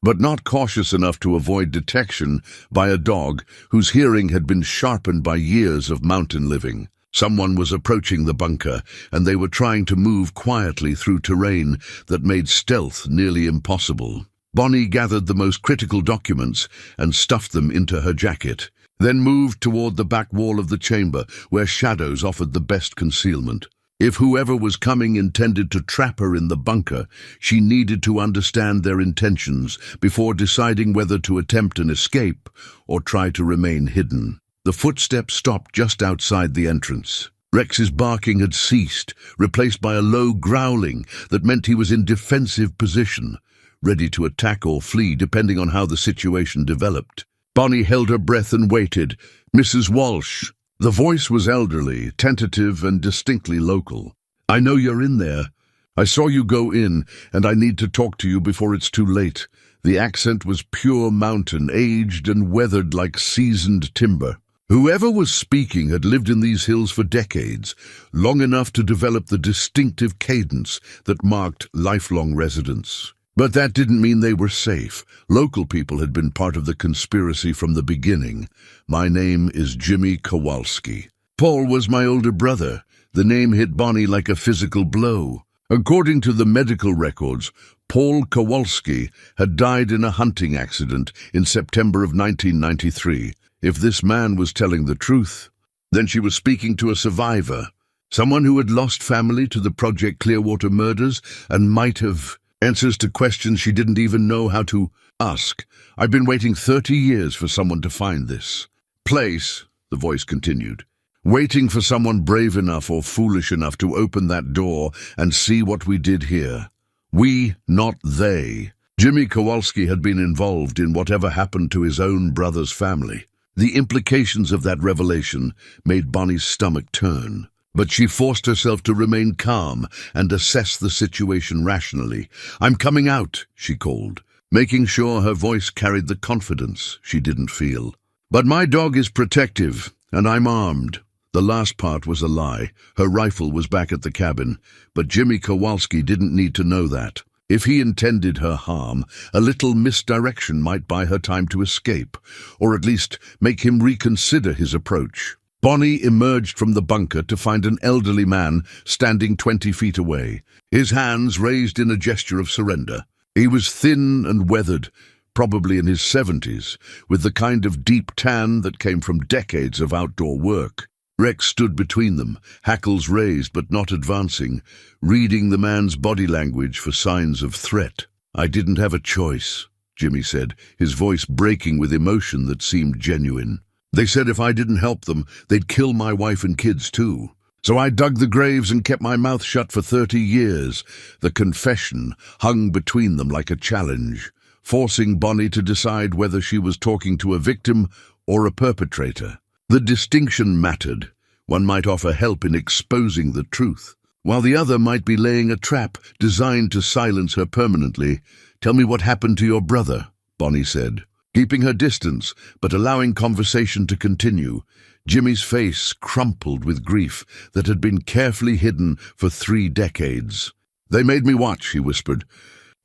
but not cautious enough to avoid detection by a dog whose hearing had been sharpened by years of mountain living. Someone was approaching the bunker, and they were trying to move quietly through terrain that made stealth nearly impossible. Bonnie gathered the most critical documents and stuffed them into her jacket, then moved toward the back wall of the chamber, where shadows offered the best concealment. If whoever was coming intended to trap her in the bunker, she needed to understand their intentions before deciding whether to attempt an escape or try to remain hidden. The footsteps stopped just outside the entrance. Rex's barking had ceased, replaced by a low growling that meant he was in defensive position, ready to attack or flee depending on how the situation developed. Bonnie held her breath and waited. "Mrs. Walsh." The voice was elderly, tentative, and distinctly local. "I know you're in there. I saw you go in, and I need to talk to you before it's too late." The accent was pure mountain, aged and weathered like seasoned timber. Whoever was speaking had lived in these hills for decades, long enough to develop the distinctive cadence that marked lifelong residents. But that didn't mean they were safe. Local people had been part of the conspiracy from the beginning. "My name is Jimmy Kowalski. Paul was my older brother." The name hit Bonnie like a physical blow. According to the medical records, Paul Kowalski had died in a hunting accident in September of 1993. If this man was telling the truth, then she was speaking to a survivor, someone who had lost family to the Project Clearwater murders and might have answers to questions she didn't even know how to ask. "I've been waiting 30 years for someone to find this place," the voice continued. "Waiting for someone brave enough or foolish enough to open that door and see what we did here. We, not they." Jimmy Kowalski had been involved in whatever happened to his own brother's family. The implications of that revelation made Bonnie's stomach turn. But she forced herself to remain calm and assess the situation rationally. "I'm coming out," she called, making sure her voice carried the confidence she didn't feel. "But my dog is protective, and I'm armed." The last part was a lie. Her rifle was back at the cabin, but Jimmy Kowalski didn't need to know that. If he intended her harm, a little misdirection might buy her time to escape, or at least make him reconsider his approach. Bonnie emerged from the bunker to find an elderly man standing 20 feet away, his hands raised in a gesture of surrender. He was thin and weathered, probably in his 70s, with the kind of deep tan that came from decades of outdoor work. Rex stood between them, hackles raised but not advancing, reading the man's body language for signs of threat. "I didn't have a choice," Jimmy said, his voice breaking with emotion that seemed genuine. "They said if I didn't help them, they'd kill my wife and kids too. So I dug the graves and kept my mouth shut for 30 years. The confession hung between them like a challenge, forcing Bonnie to decide whether she was talking to a victim or a perpetrator. The distinction mattered. One might offer help in exposing the truth, while the other might be laying a trap designed to silence her permanently. "Tell me what happened to your brother," Bonnie said, keeping her distance but allowing conversation to continue. Jimmy's face crumpled with grief that had been carefully hidden for 3 decades. "They made me watch," he whispered.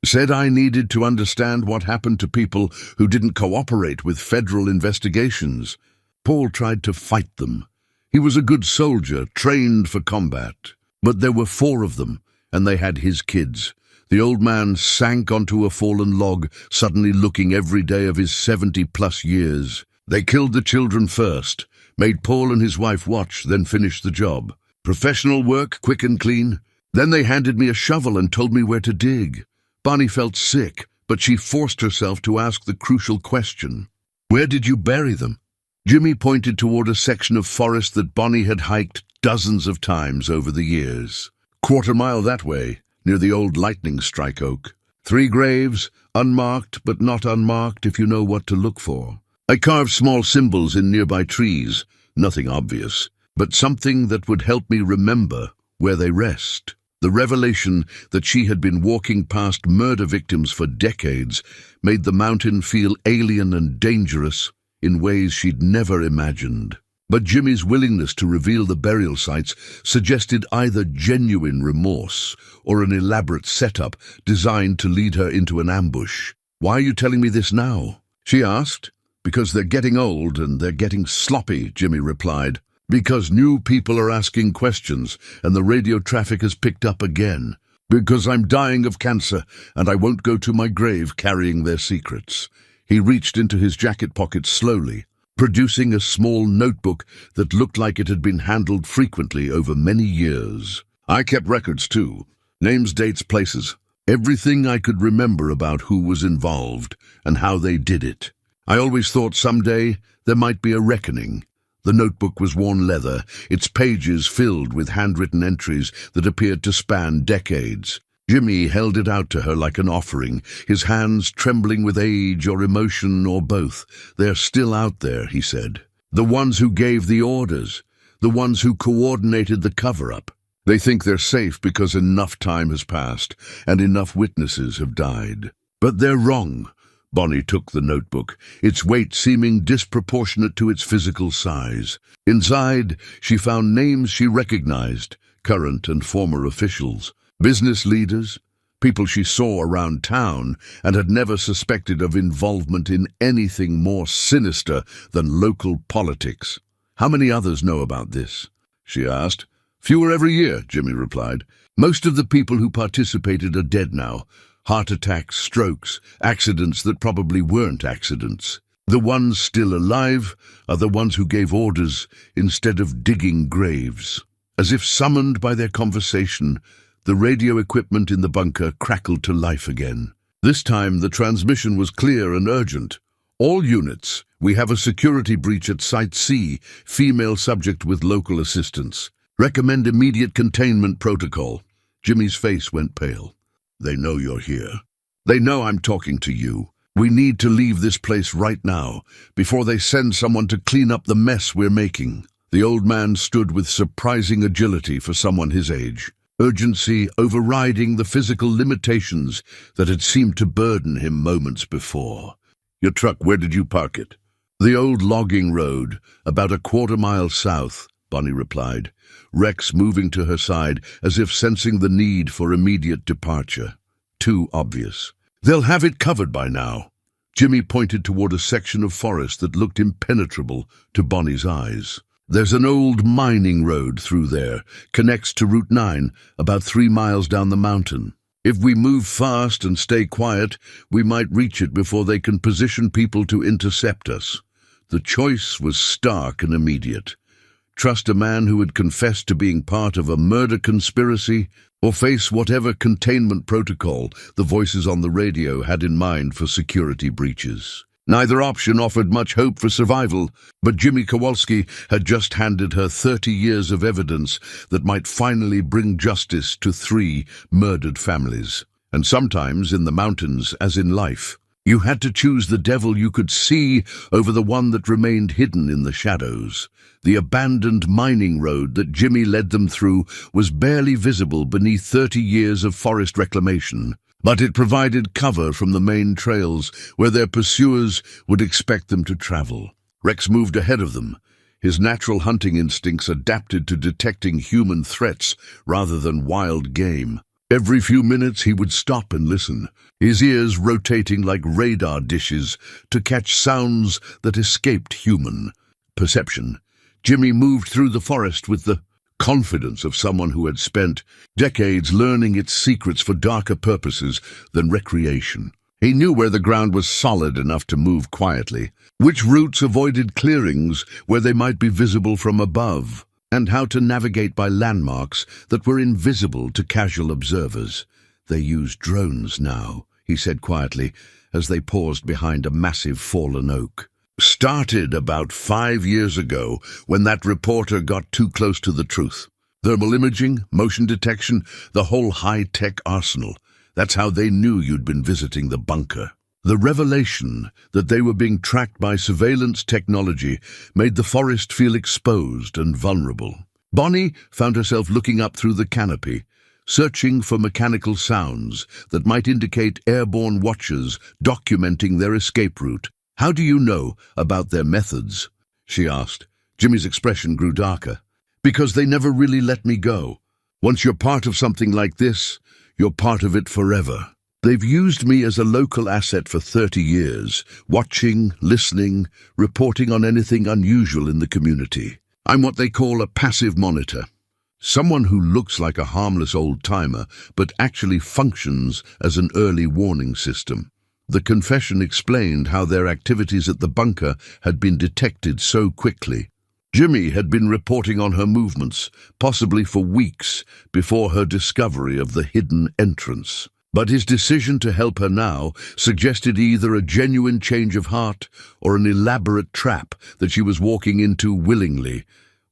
"Said I needed to understand what happened to people who didn't cooperate with federal investigations." Paul tried to fight them. He was a good soldier, trained for combat. But there were 4 of them, and they had his kids. The old man sank onto a fallen log, suddenly looking every day of his 70-plus years. "They killed the children first, made Paul and his wife watch, then finished the job. Professional work, quick and clean. Then they handed me a shovel and told me where to dig." Bonnie felt sick, but she forced herself to ask the crucial question. "Where did you bury them?" Jimmy pointed toward a section of forest that Bonnie had hiked dozens of times over the years. "Quarter-mile that way, near the old lightning strike oak. 3 graves, unmarked but not unmarked if you know what to look for. I carved small symbols in nearby trees, nothing obvious, but something that would help me remember where they rest." The revelation that she had been walking past murder victims for decades made the mountain feel alien and dangerous in ways she'd never imagined. But Jimmy's willingness to reveal the burial sites suggested either genuine remorse or an elaborate setup designed to lead her into an ambush. "Why are you telling me this now?" she asked. "Because they're getting old and they're getting sloppy," Jimmy replied. "Because new people are asking questions and the radio traffic has picked up again. Because I'm dying of cancer and I won't go to my grave carrying their secrets." He reached into his jacket pocket slowly, producing a small notebook that looked like it had been handled frequently over many years. "I kept records too. Names, dates, places. Everything I could remember about who was involved and how they did it. I always thought someday there might be a reckoning." The notebook was worn leather, its pages filled with handwritten entries that appeared to span decades. Jimmy held it out to her like an offering, his hands trembling with age or emotion or both. "They're still out there," he said. "The ones who gave the orders, the ones who coordinated the cover-up. They think they're safe because enough time has passed and enough witnesses have died. But they're wrong. Bonnie took the notebook, its weight seeming disproportionate to its physical size. Inside, she found names she recognized, current and former officials, business leaders, people she saw around town and had never suspected of involvement in anything more sinister than local politics. "How many others know about this?" she asked. "Fewer every year," Jimmy replied. "Most of the people who participated are dead now. Heart attacks, strokes, accidents that probably weren't accidents. The ones still alive are the ones who gave orders instead of digging graves." As if summoned by their conversation, the radio equipment in the bunker crackled to life again. This time the transmission was clear and urgent. "All units, we have a security breach at Site C, female subject with local assistance. Recommend immediate containment protocol." Jimmy's face went pale. "They know you're here. They know I'm talking to you. We need to leave this place right now, before they send someone to clean up the mess we're making." The old man stood with surprising agility for someone his age, urgency overriding the physical limitations that had seemed to burden him moments before. "Your truck, where did you park it?" "The old logging road, about a quarter-mile south," Bonnie replied, Rex moving to her side as if sensing the need for immediate departure. Too obvious. "They'll have it covered by now." Jimmy pointed toward a section of forest that looked impenetrable to Bonnie's eyes. "There's an old mining road through there, connects to Route 9, about 3 miles down the mountain. If we move fast and stay quiet, we might reach it before they can position people to intercept us." The choice was stark and immediate. Trust a man who had confessed to being part of a murder conspiracy, or face whatever containment protocol the voices on the radio had in mind for security breaches. Neither option offered much hope for survival, but Jimmy Kowalski had just handed her 30 years of evidence that might finally bring justice to 3 murdered families. And sometimes, in the mountains as in life, you had to choose the devil you could see over the one that remained hidden in the shadows. The abandoned mining road that Jimmy led them through was barely visible beneath 30 years of forest reclamation, but it provided cover from the main trails where their pursuers would expect them to travel. Rex moved ahead of them, his natural hunting instincts adapted to detecting human threats rather than wild game. Every few minutes he would stop and listen, his ears rotating like radar dishes to catch sounds that escaped human perception. Jimmy moved through the forest with the confidence of someone who had spent decades learning its secrets for darker purposes than recreation. He knew where the ground was solid enough to move quietly, which routes avoided clearings where they might be visible from above, and how to navigate by landmarks that were invisible to casual observers. "They use drones now," he said quietly, as they paused behind a massive fallen oak. "Started about 5 years ago, when that reporter got too close to the truth. Thermal imaging, motion detection, the whole high-tech arsenal. That's how they knew you'd been visiting the bunker." The revelation that they were being tracked by surveillance technology made the forest feel exposed and vulnerable. Bonnie found herself looking up through the canopy, searching for mechanical sounds that might indicate airborne watchers documenting their escape route. "How do you know about their methods?" she asked. Jimmy's expression grew darker. "Because they never really let me go. Once you're part of something like this, you're part of it forever. They've used me as a local asset for 30 years, watching, listening, reporting on anything unusual in the community. I'm what they call a passive monitor. Someone who looks like a harmless old-timer, but actually functions as an early warning system." The confession explained how their activities at the bunker had been detected so quickly. Jimmy had been reporting on her movements, possibly for weeks, before her discovery of the hidden entrance. But his decision to help her now suggested either a genuine change of heart or an elaborate trap that she was walking into willingly.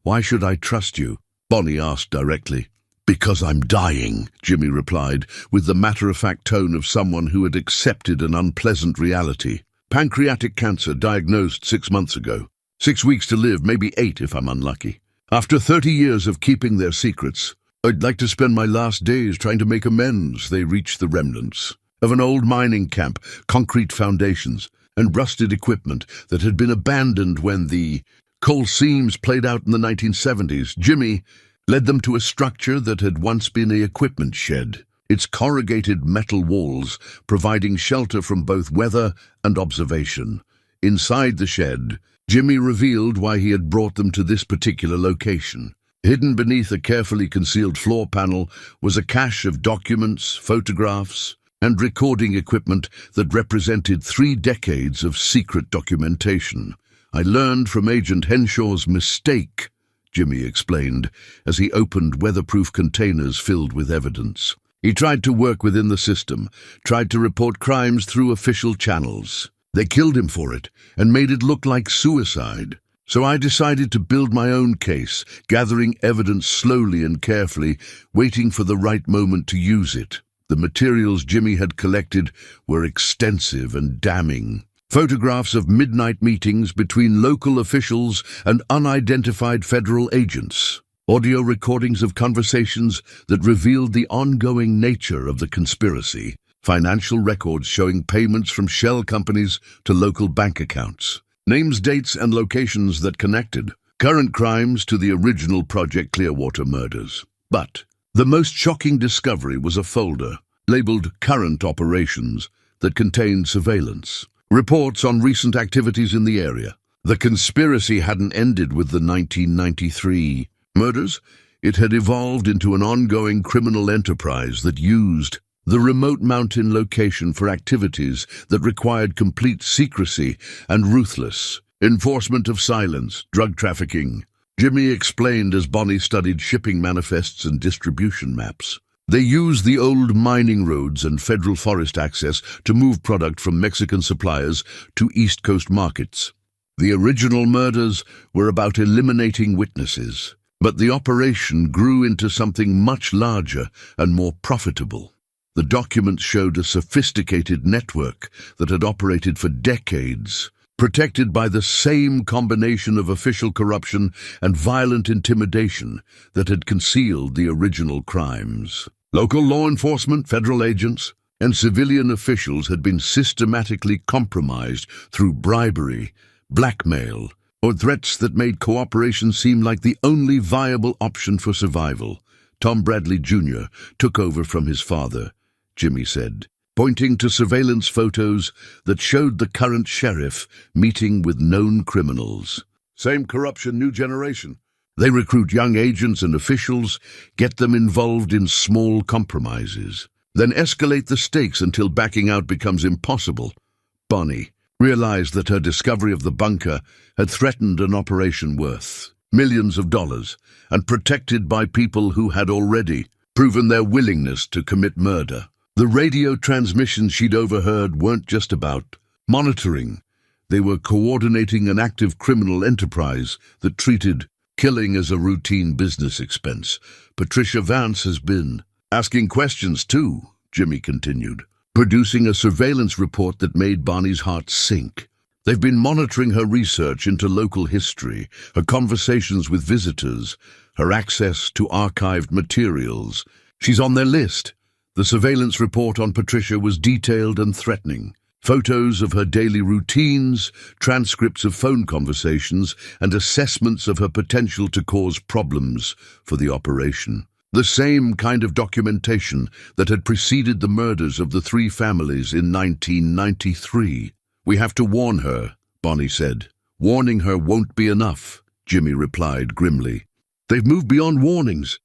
"Why should I trust you?" Bonnie asked directly. "Because I'm dying," Jimmy replied, with the matter-of-fact tone of someone who had accepted an unpleasant reality. "Pancreatic cancer diagnosed 6 months ago. 6 weeks to live, maybe 8 if I'm unlucky. After 30 years of keeping their secrets, I'd like to spend my last days trying to make amends. They reached the remnants of an old mining camp, concrete foundations, and rusted equipment that had been abandoned when the coal seams played out in the 1970s. Jimmy led them to a structure that had once been an equipment shed, its corrugated metal walls providing shelter from both weather and observation. Inside the shed, Jimmy revealed why he had brought them to this particular location. Hidden beneath a carefully concealed floor panel was a cache of documents, photographs, and recording equipment that represented 3 decades of secret documentation. I learned from Agent Henshaw's mistake, Jimmy explained, as he opened weatherproof containers filled with evidence. He tried to work within the system, tried to report crimes through official channels. They killed him for it and made it look like suicide. So I decided to build my own case, gathering evidence slowly and carefully, waiting for the right moment to use it. The materials Jimmy had collected were extensive and damning. Photographs of midnight meetings between local officials and unidentified federal agents. Audio recordings of conversations that revealed the ongoing nature of the conspiracy. Financial records showing payments from shell companies to local bank accounts. Names, dates, and locations that connected current crimes to the original Project Clearwater murders. But the most shocking discovery was a folder labeled Current Operations that contained surveillance. Reports on recent activities in the area. The conspiracy hadn't ended with the 1993 murders. It had evolved into an ongoing criminal enterprise that used the remote mountain location for activities that required complete secrecy and ruthless enforcement of silence, drug trafficking. Jimmy explained as Bonnie studied shipping manifests and distribution maps. They used the old mining roads and federal forest access to move product from Mexican suppliers to East Coast markets. The original murders were about eliminating witnesses, but the operation grew into something much larger and more profitable. The documents showed a sophisticated network that had operated for decades, protected by the same combination of official corruption and violent intimidation that had concealed the original crimes. Local law enforcement, federal agents, and civilian officials had been systematically compromised through bribery, blackmail, or threats that made cooperation seem like the only viable option for survival. Tom Bradley Jr. took over from his father, Jimmy said, pointing to surveillance photos that showed the current sheriff meeting with known criminals. Same corruption, new generation. They recruit young agents and officials, get them involved in small compromises, then escalate the stakes until backing out becomes impossible. Bonnie realized that her discovery of the bunker had threatened an operation worth millions of dollars and protected by people who had already proven their willingness to commit murder. The radio transmissions she'd overheard weren't just about monitoring. They were coordinating an active criminal enterprise that treated killing as a routine business expense. Patricia Vance has been asking questions too, Jimmy continued, producing a surveillance report that made Bonnie's heart sink. They've been monitoring her research into local history, her conversations with visitors, her access to archived materials. She's on their list. The surveillance report on Patricia was detailed and threatening. Photos of her daily routines, transcripts of phone conversations, and assessments of her potential to cause problems for the operation. The same kind of documentation that had preceded the murders of the 3 families in 1993. We have to warn her, Bonnie said. Warning her won't be enough, Jimmy replied grimly. They've moved beyond warnings.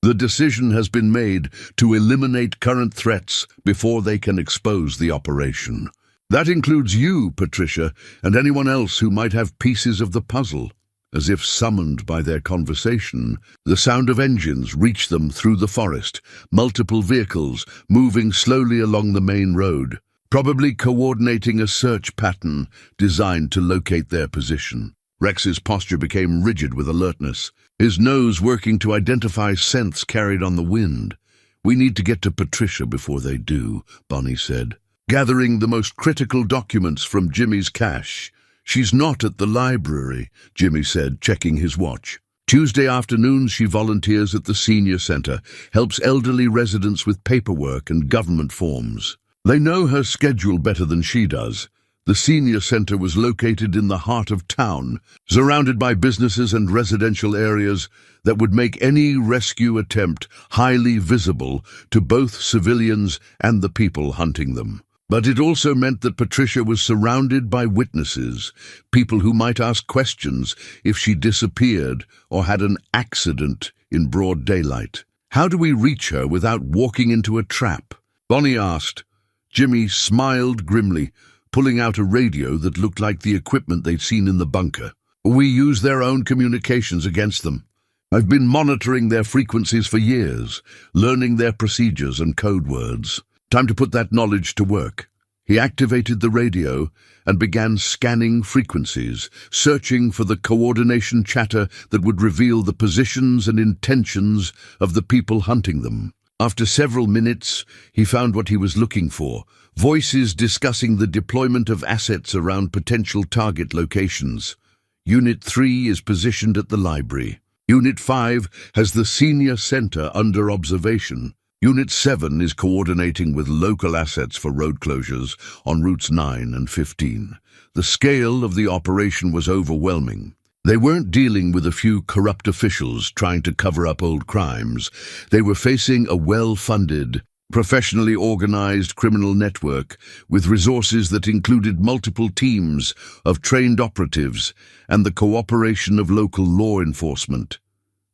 The decision has been made to eliminate current threats before they can expose the operation. That includes you, Patricia, and anyone else who might have pieces of the puzzle. As if summoned by their conversation, the sound of engines reached them through the forest, multiple vehicles moving slowly along the main road, probably coordinating a search pattern designed to locate their position. Rex's posture became rigid with alertness, his nose working to identify scents carried on the wind. We need to get to Patricia before they do, Bonnie said, gathering the most critical documents from Jimmy's cache. She's not at the library, Jimmy said, checking his watch. Tuesday afternoons she volunteers at the senior center, helps elderly residents with paperwork and government forms. They know her schedule better than she does. The senior center was located in the heart of town, surrounded by businesses and residential areas that would make any rescue attempt highly visible to both civilians and the people hunting them. But it also meant that Patricia was surrounded by witnesses, people who might ask questions if she disappeared or had an accident in broad daylight. How do we reach her without walking into a trap? Bonnie asked. Jimmy smiled grimly, pulling out a radio that looked like the equipment they'd seen in the bunker. We use their own communications against them. I've been monitoring their frequencies for years, learning their procedures and code words. Time to put that knowledge to work. He activated the radio and began scanning frequencies, searching for the coordination chatter that would reveal the positions and intentions of the people hunting them. After several minutes, he found what he was looking for, voices discussing the deployment of assets around potential target locations. Unit 3 is positioned at the library. Unit 5 has the senior center under observation. Unit 7 is coordinating with local assets for road closures on routes 9 and 15. The scale of the operation was overwhelming. They weren't dealing with a few corrupt officials trying to cover up old crimes. They were facing a well-funded, professionally organized criminal network with resources that included multiple teams of trained operatives and the cooperation of local law enforcement.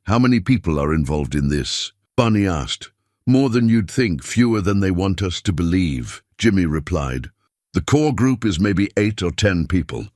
How many people are involved in this? Bonnie asked. More than you'd think, fewer than they want us to believe, Jimmy replied. The core group is maybe 8 or 10 people,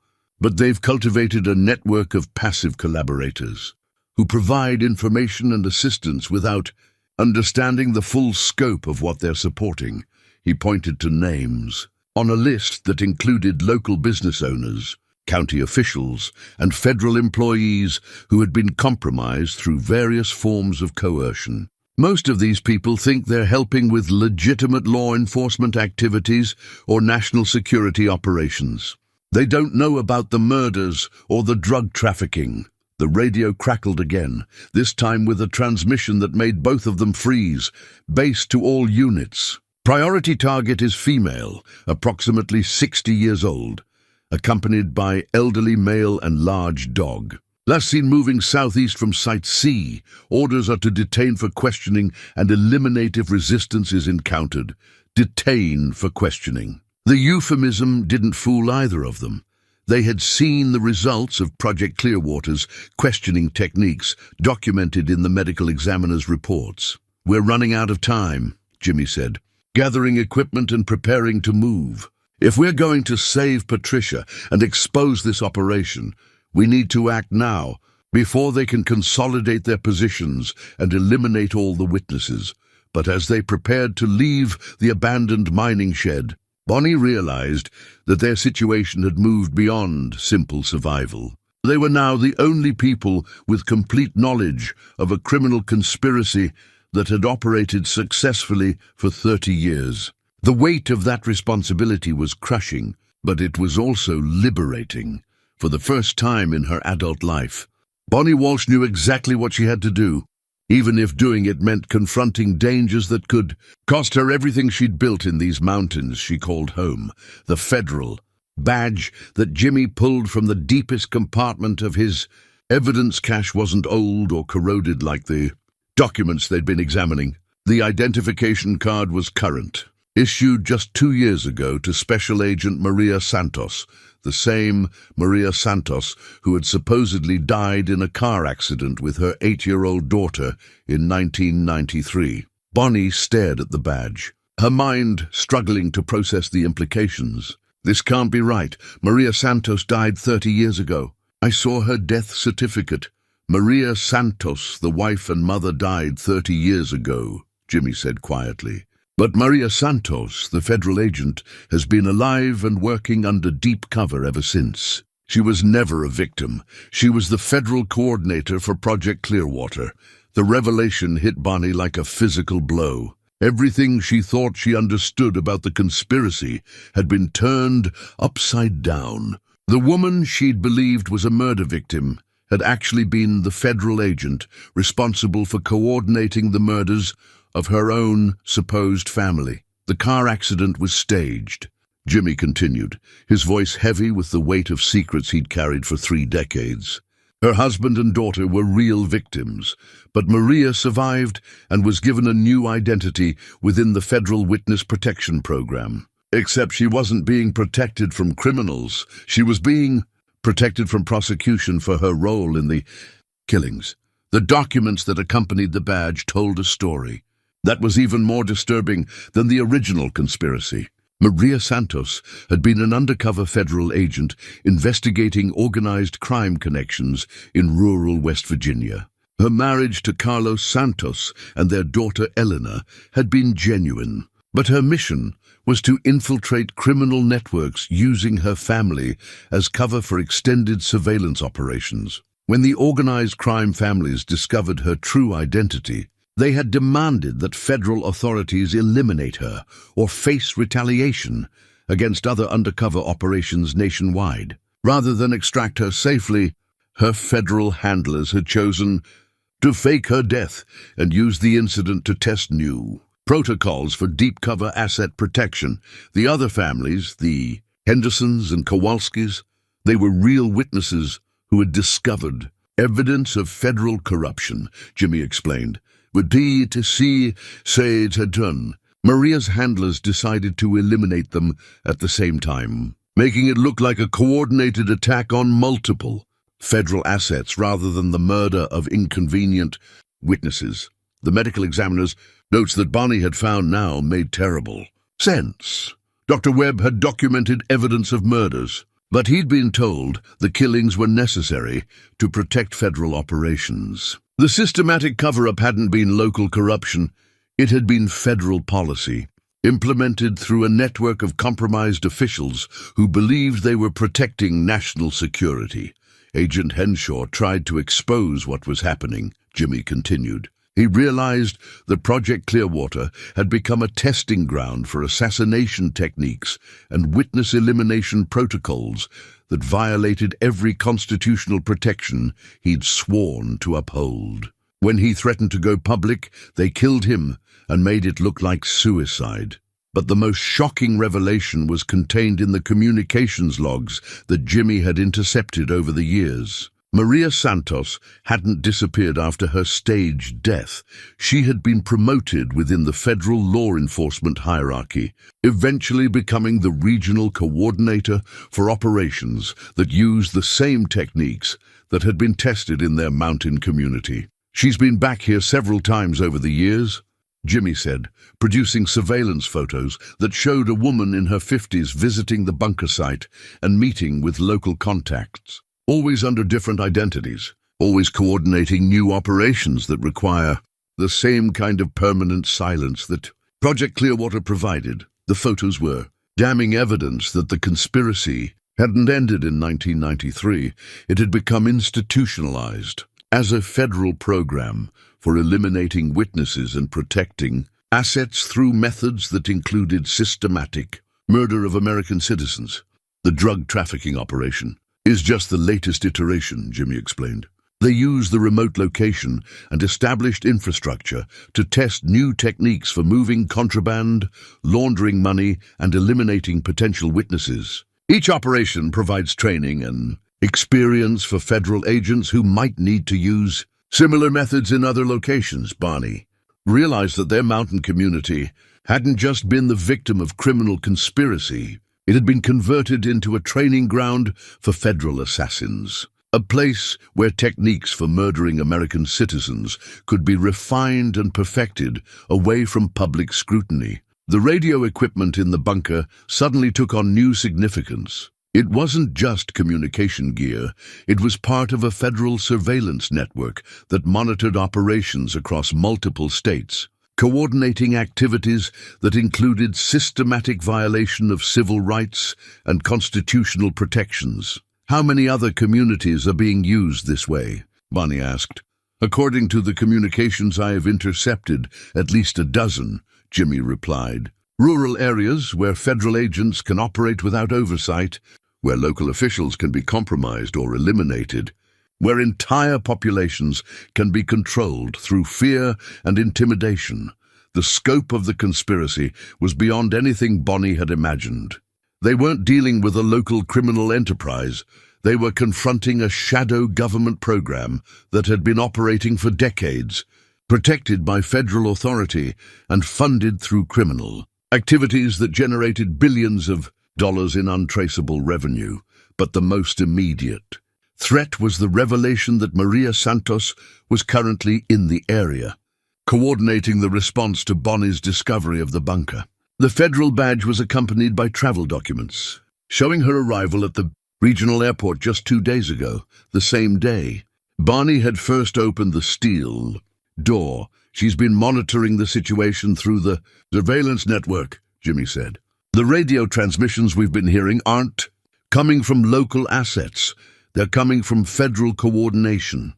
but they've cultivated a network of passive collaborators who provide information and assistance without understanding the full scope of what they're supporting. He pointed to names on a list that included local business owners, county officials, and federal employees who had been compromised through various forms of coercion. Most of these people think they're helping with legitimate law enforcement activities or national security operations. They don't know about the murders or the drug trafficking. The radio crackled again, this time with a transmission that made both of them freeze. Base to all units. Priority target is female, approximately 60 years old, accompanied by elderly male and large dog. Last seen moving southeast from Site C. Orders are to detain for questioning and eliminate if resistance is encountered. Detain for questioning. The euphemism didn't fool either of them. They had seen the results of Project Clearwater's questioning techniques documented in the medical examiner's reports. We're running out of time, Jimmy said, gathering equipment and preparing to move. If we're going to save Patricia and expose this operation, we need to act now, before they can consolidate their positions and eliminate all the witnesses. But as they prepared to leave the abandoned mining shed, Bonnie realized that their situation had moved beyond simple survival. They were now the only people with complete knowledge of a criminal conspiracy that had operated successfully for 30 years. The weight of that responsibility was crushing, but it was also liberating. For the first time in her adult life, Bonnie Walsh knew exactly what she had to do, even if doing it meant confronting dangers that could cost her everything she'd built in these mountains she called home. The federal badge that Jimmy pulled from the deepest compartment of his evidence cache wasn't old or corroded like the documents they'd been examining. The identification card was current, issued just 2 years ago to Special Agent Maria Santos, the same Maria Santos who had supposedly died in a car accident with her 8-year-old daughter in 1993. Bonnie stared at the badge, her mind struggling to process the implications. This can't be right. Maria Santos died 30 years ago. I saw her death certificate. Maria Santos, the wife and mother, died 30 years ago, Jimmy said quietly. But Maria Santos, the federal agent, has been alive and working under deep cover ever since. She was never a victim. She was the federal coordinator for Project Clearwater. The revelation hit Bonnie like a physical blow. Everything she thought she understood about the conspiracy had been turned upside down. The woman she'd believed was a murder victim had actually been the federal agent responsible for coordinating the murders of her own supposed family. The car accident was staged, Jimmy continued, his voice heavy with the weight of secrets he'd carried for 3 decades. Her husband and daughter were real victims, but Maria survived and was given a new identity within the Federal Witness Protection Program. Except she wasn't being protected from criminals. She was being protected from prosecution for her role in the killings. The documents that accompanied the badge told a story that was even more disturbing than the original conspiracy. Maria Santos had been an undercover federal agent investigating organized crime connections in rural West Virginia. Her marriage to Carlos Santos and their daughter Elena had been genuine, but her mission was to infiltrate criminal networks using her family as cover for extended surveillance operations. When the organized crime families discovered her true identity, they had demanded that federal authorities eliminate her or face retaliation against other undercover operations nationwide. Rather than extract her safely, her federal handlers had chosen to fake her death and use the incident to test new protocols for deep cover asset protection. The other families, the Hendersons and Kowalskis, they were real witnesses who had discovered evidence of federal corruption, Jimmy explained. Would be to see Sage had done. Maria's handlers decided to eliminate them at the same time, making it look like a coordinated attack on multiple federal assets rather than the murder of inconvenient witnesses. The medical examiner's notes that Bonnie had found now made terrible sense. Dr. Webb had documented evidence of murders, but he'd been told the killings were necessary to protect federal operations. The systematic cover-up hadn't been local corruption, it had been federal policy, implemented through a network of compromised officials who believed they were protecting national security. Agent Henshaw tried to expose what was happening, Jimmy continued. He realized that Project Clearwater had become a testing ground for assassination techniques and witness elimination protocols that violated every constitutional protection he'd sworn to uphold. When he threatened to go public, they killed him and made it look like suicide. But the most shocking revelation was contained in the communications logs that Jimmy had intercepted over the years. Maria Santos hadn't disappeared after her staged death. She had been promoted within the federal law enforcement hierarchy, eventually becoming the regional coordinator for operations that used the same techniques that had been tested in their mountain community. She's been back here several times over the years, Jimmy said, producing surveillance photos that showed a woman in her 50s visiting the bunker site and meeting with local contacts. Always under different identities, always coordinating new operations that require the same kind of permanent silence that Project Clearwater provided. The photos were damning evidence that the conspiracy hadn't ended in 1993. It had become institutionalized as a federal program for eliminating witnesses and protecting assets through methods that included systematic murder of American citizens. The drug trafficking operation is just the latest iteration, Jimmy explained. They use the remote location and established infrastructure to test new techniques for moving contraband, laundering money, and eliminating potential witnesses. Each operation provides training and experience for federal agents who might need to use similar methods in other locations. Bonnie realized that their mountain community hadn't just been the victim of criminal conspiracy. It had been converted into a training ground for federal assassins, a place where techniques for murdering American citizens could be refined and perfected away from public scrutiny. The radio equipment in the bunker suddenly took on new significance. It wasn't just communication gear, it was part of a federal surveillance network that monitored operations across multiple states, coordinating activities that included systematic violation of civil rights and constitutional protections. How many other communities are being used this way? Bonnie asked. According to the communications I have intercepted, at least a dozen, Jimmy replied. Rural areas where federal agents can operate without oversight, where local officials can be compromised or eliminated. where entire populations can be controlled through fear and intimidation. The scope of the conspiracy was beyond anything Bonnie had imagined. They weren't dealing with a local criminal enterprise. They were confronting a shadow government program that had been operating for decades, protected by federal authority and funded through criminal activities that generated billions of dollars in untraceable revenue. But the most immediate threat was the revelation that Maria Santos was currently in the area, coordinating the response to Bonnie's discovery of the bunker. The federal badge was accompanied by travel documents, showing her arrival at the regional airport just 2 days ago, the same day. Bonnie had first opened the steel door. She's been monitoring the situation through the surveillance network, Jimmy said. The radio transmissions we've been hearing aren't coming from local assets. They're coming from federal coordination.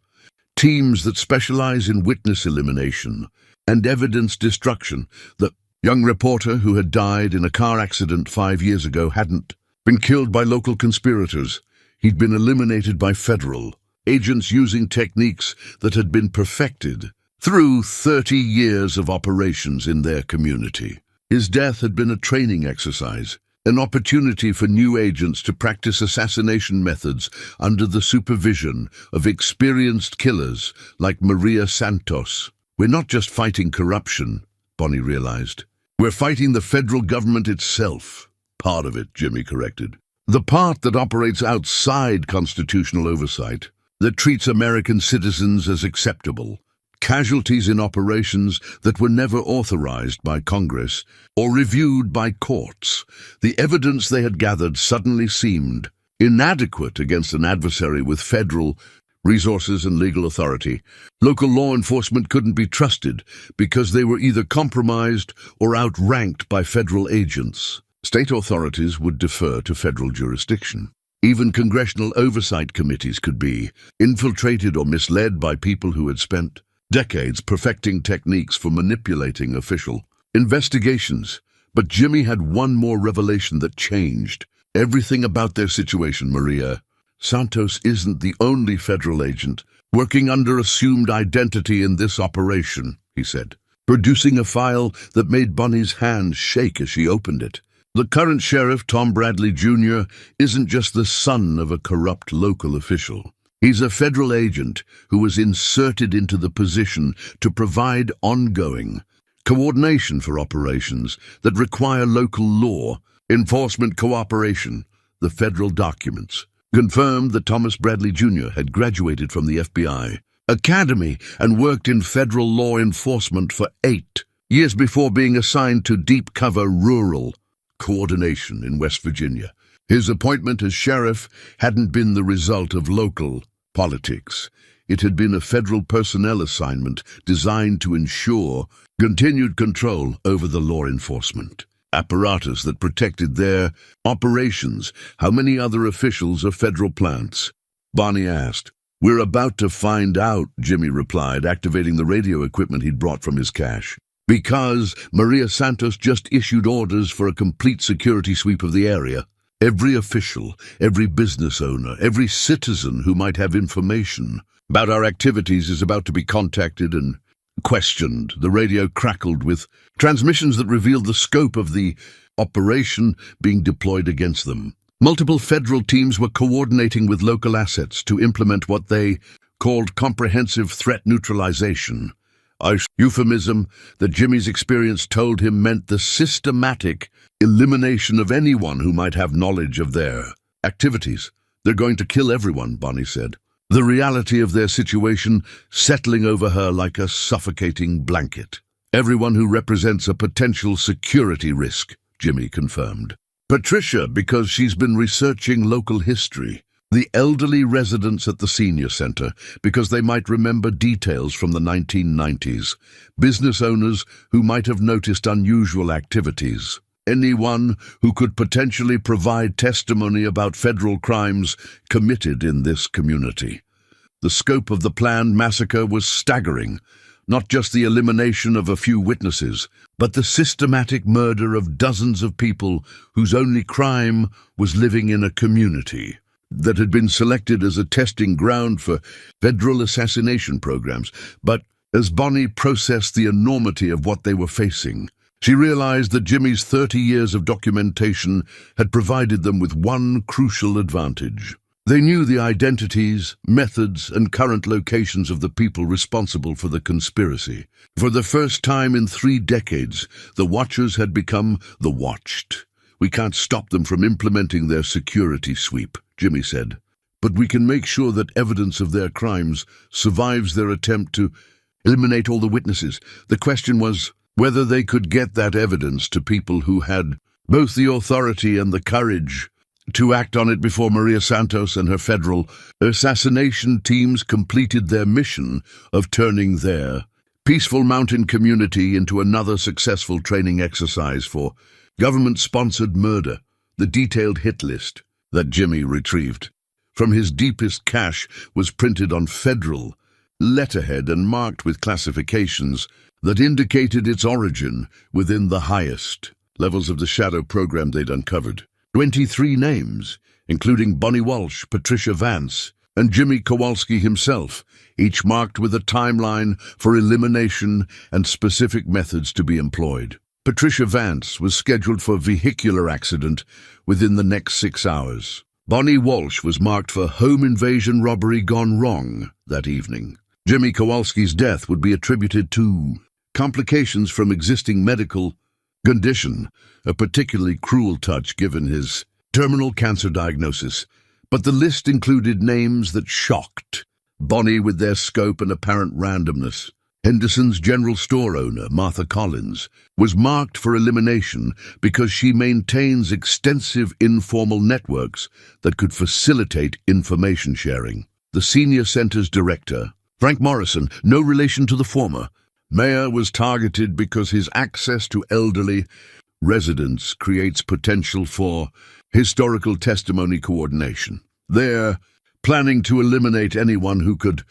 Teams that specialize in witness elimination and evidence destruction. The young reporter who had died in a car accident 5 years ago hadn't been killed by local conspirators. He'd been eliminated by federal agents using techniques that had been perfected through 30 years of operations in their community. His death had been a training exercise, an opportunity for new agents to practice assassination methods under the supervision of experienced killers like Maria Santos. We're not just fighting corruption, Bonnie realized. We're fighting the federal government itself. Part of it, Jimmy corrected. The part that operates outside constitutional oversight, that treats American citizens as acceptable, casualties in operations that were never authorized by Congress or reviewed by courts. The evidence they had gathered suddenly seemed inadequate against an adversary with federal resources and legal authority. Local law enforcement couldn't be trusted because they were either compromised or outranked by federal agents. State authorities would defer to federal jurisdiction. Even congressional oversight committees could be infiltrated or misled by people who had spent decades perfecting techniques for manipulating official investigations. But Jimmy had one more revelation that changed everything about their situation. Maria Santos isn't the only federal agent working under assumed identity in this operation, he said, producing a file that made Bonnie's hand shake as she opened it. The current sheriff, Tom Bradley Jr., isn't just the son of a corrupt local official. He's a federal agent who was inserted into the position to provide ongoing coordination for operations that require local law enforcement cooperation. The federal documents confirmed that Thomas Bradley Jr. had graduated from the FBI Academy and worked in federal law enforcement for 8 years before being assigned to deep cover rural coordination in West Virginia. His appointment as sheriff hadn't been the result of local politics. It had been a federal personnel assignment designed to ensure continued control over the law enforcement apparatus that protected their operations. How many other officials are federal plants? Bonnie asked. We're about to find out, Jimmy replied, activating the radio equipment he'd brought from his cache. Because Maria Santos just issued orders for a complete security sweep of the area. Every official, every business owner, every citizen who might have information about our activities is about to be contacted and questioned. The radio crackled with transmissions that revealed the scope of the operation being deployed against them. Multiple federal teams were coordinating with local assets to implement what they called comprehensive threat neutralization, a euphemism that Jimmy's experience told him meant the systematic elimination of anyone who might have knowledge of their activities. They're going to kill everyone, Bonnie said, the reality of their situation settling over her like a suffocating blanket. Everyone who represents a potential security risk, Jimmy confirmed. Patricia, because she's been researching local history. The elderly residents at the senior center, because they might remember details from the 1990s. Business owners who might have noticed unusual activities. Anyone who could potentially provide testimony about federal crimes committed in this community. The scope of the planned massacre was staggering. Not just the elimination of a few witnesses, but the systematic murder of dozens of people whose only crime was living in a community. that had been selected as a testing ground for federal assassination programs. But as Bonnie processed the enormity of what they were facing, she realized that Jimmy's 30 years of documentation had provided them with one crucial advantage. They knew the identities, methods, and current locations of the people responsible for the conspiracy. For the first time in 3 decades, the Watchers had become the Watched. "We can't stop them from implementing their security sweep," Jimmy said, "but we can make sure that evidence of their crimes survives their attempt to eliminate all the witnesses." The question was whether they could get that evidence to people who had both the authority and the courage to act on it before Maria Santos and her federal assassination teams completed their mission of turning their peaceful mountain community into another successful training exercise for government-sponsored murder. The detailed hit list that Jimmy retrieved from his deepest cache was printed on federal letterhead and marked with classifications that indicated its origin within the highest levels of the shadow program they'd uncovered. 23 names, including Bonnie Walsh, Patricia Vance, and Jimmy Kowalski himself, each marked with a timeline for elimination and specific methods to be employed. Patricia Vance was scheduled for vehicular accident within the next 6 hours. Bonnie Walsh was marked for home invasion robbery gone wrong that evening. Jimmy Kowalski's death would be attributed to complications from existing medical condition, a particularly cruel touch given his terminal cancer diagnosis. But the list included names that shocked Bonnie with their scope and apparent randomness. Henderson's general store owner, Martha Collins, was marked for elimination because she maintains extensive informal networks that could facilitate information sharing. The senior center's director, Frank Morrison, no relation to the former mayor, was targeted because his access to elderly residents creates potential for historical testimony coordination. They're planning to eliminate anyone who could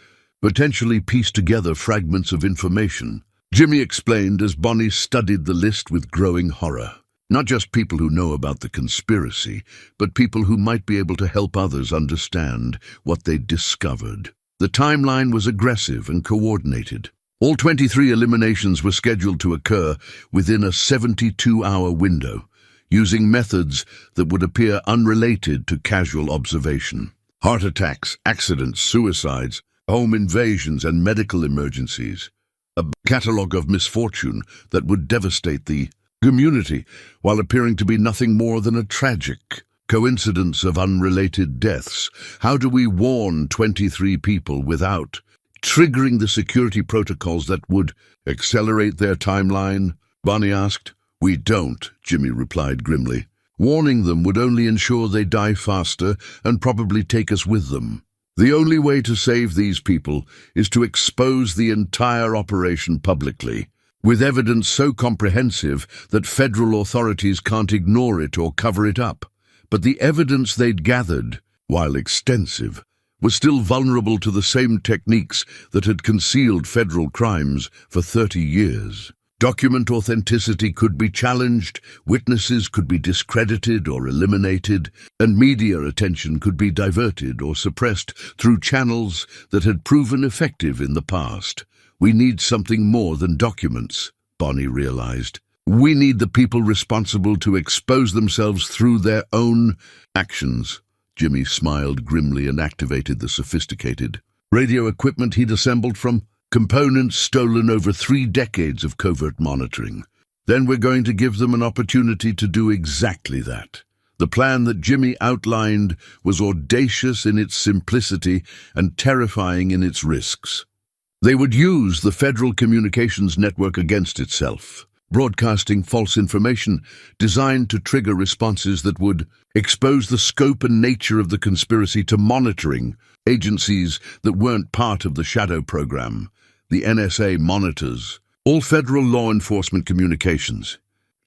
potentially piece together fragments of information, Jimmy explained as Bonnie studied the list with growing horror. Not just people who know about the conspiracy, but people who might be able to help others understand what they'd discovered. The timeline was aggressive and coordinated. All 23 eliminations were scheduled to occur within a 72-hour window, using methods that would appear unrelated to casual observation. Heart attacks, accidents, suicides, home invasions, and medical emergencies. A catalogue of misfortune that would devastate the community while appearing to be nothing more than a tragic coincidence of unrelated deaths. How do we warn 23 people without triggering the security protocols that would accelerate their timeline? Bonnie asked. We don't, Jimmy replied grimly. Warning them would only ensure they die faster and probably take us with them. The only way to save these people is to expose the entire operation publicly, with evidence so comprehensive that federal authorities can't ignore it or cover it up. But the evidence they'd gathered, while extensive, was still vulnerable to the same techniques that had concealed federal crimes for 30 years. Document authenticity could be challenged, witnesses could be discredited or eliminated, and media attention could be diverted or suppressed through channels that had proven effective in the past. We need something more than documents, Bonnie realized. We need the people responsible to expose themselves through their own actions. Jimmy smiled grimly and activated the sophisticated radio equipment he'd assembled from components stolen over 3 decades of covert monitoring. Then we're going to give them an opportunity to do exactly that. The plan that Jimmy outlined was audacious in its simplicity and terrifying in its risks. They would use the Federal Communications Network against itself, broadcasting false information designed to trigger responses that would expose the scope and nature of the conspiracy to monitoring agencies that weren't part of the shadow program. The NSA monitors all federal law enforcement communications,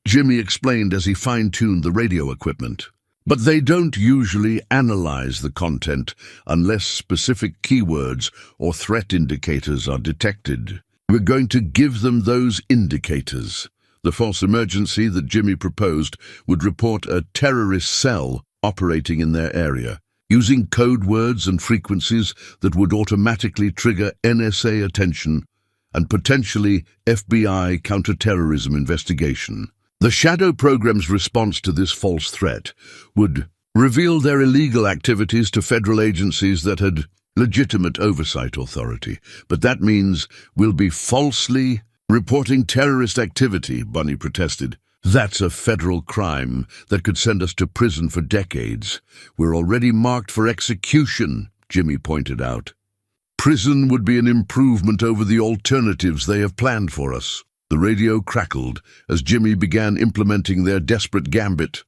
Jimmy explained as he fine-tuned the radio equipment. But they don't usually analyze the content unless specific keywords or threat indicators are detected. We're going to give them those indicators. The false emergency that Jimmy proposed would report a terrorist cell operating in their area. using code words and frequencies that would automatically trigger NSA attention and potentially FBI counterterrorism investigation. The shadow program's response to this false threat would reveal their illegal activities to federal agencies that had legitimate oversight authority. But that means we'll be falsely reporting terrorist activity, Bunny protested. That's a federal crime that could send us to prison for decades. We're already marked for execution, Jimmy pointed out. Prison would be an improvement over the alternatives they have planned for us. The radio crackled as Jimmy began implementing their desperate gambit,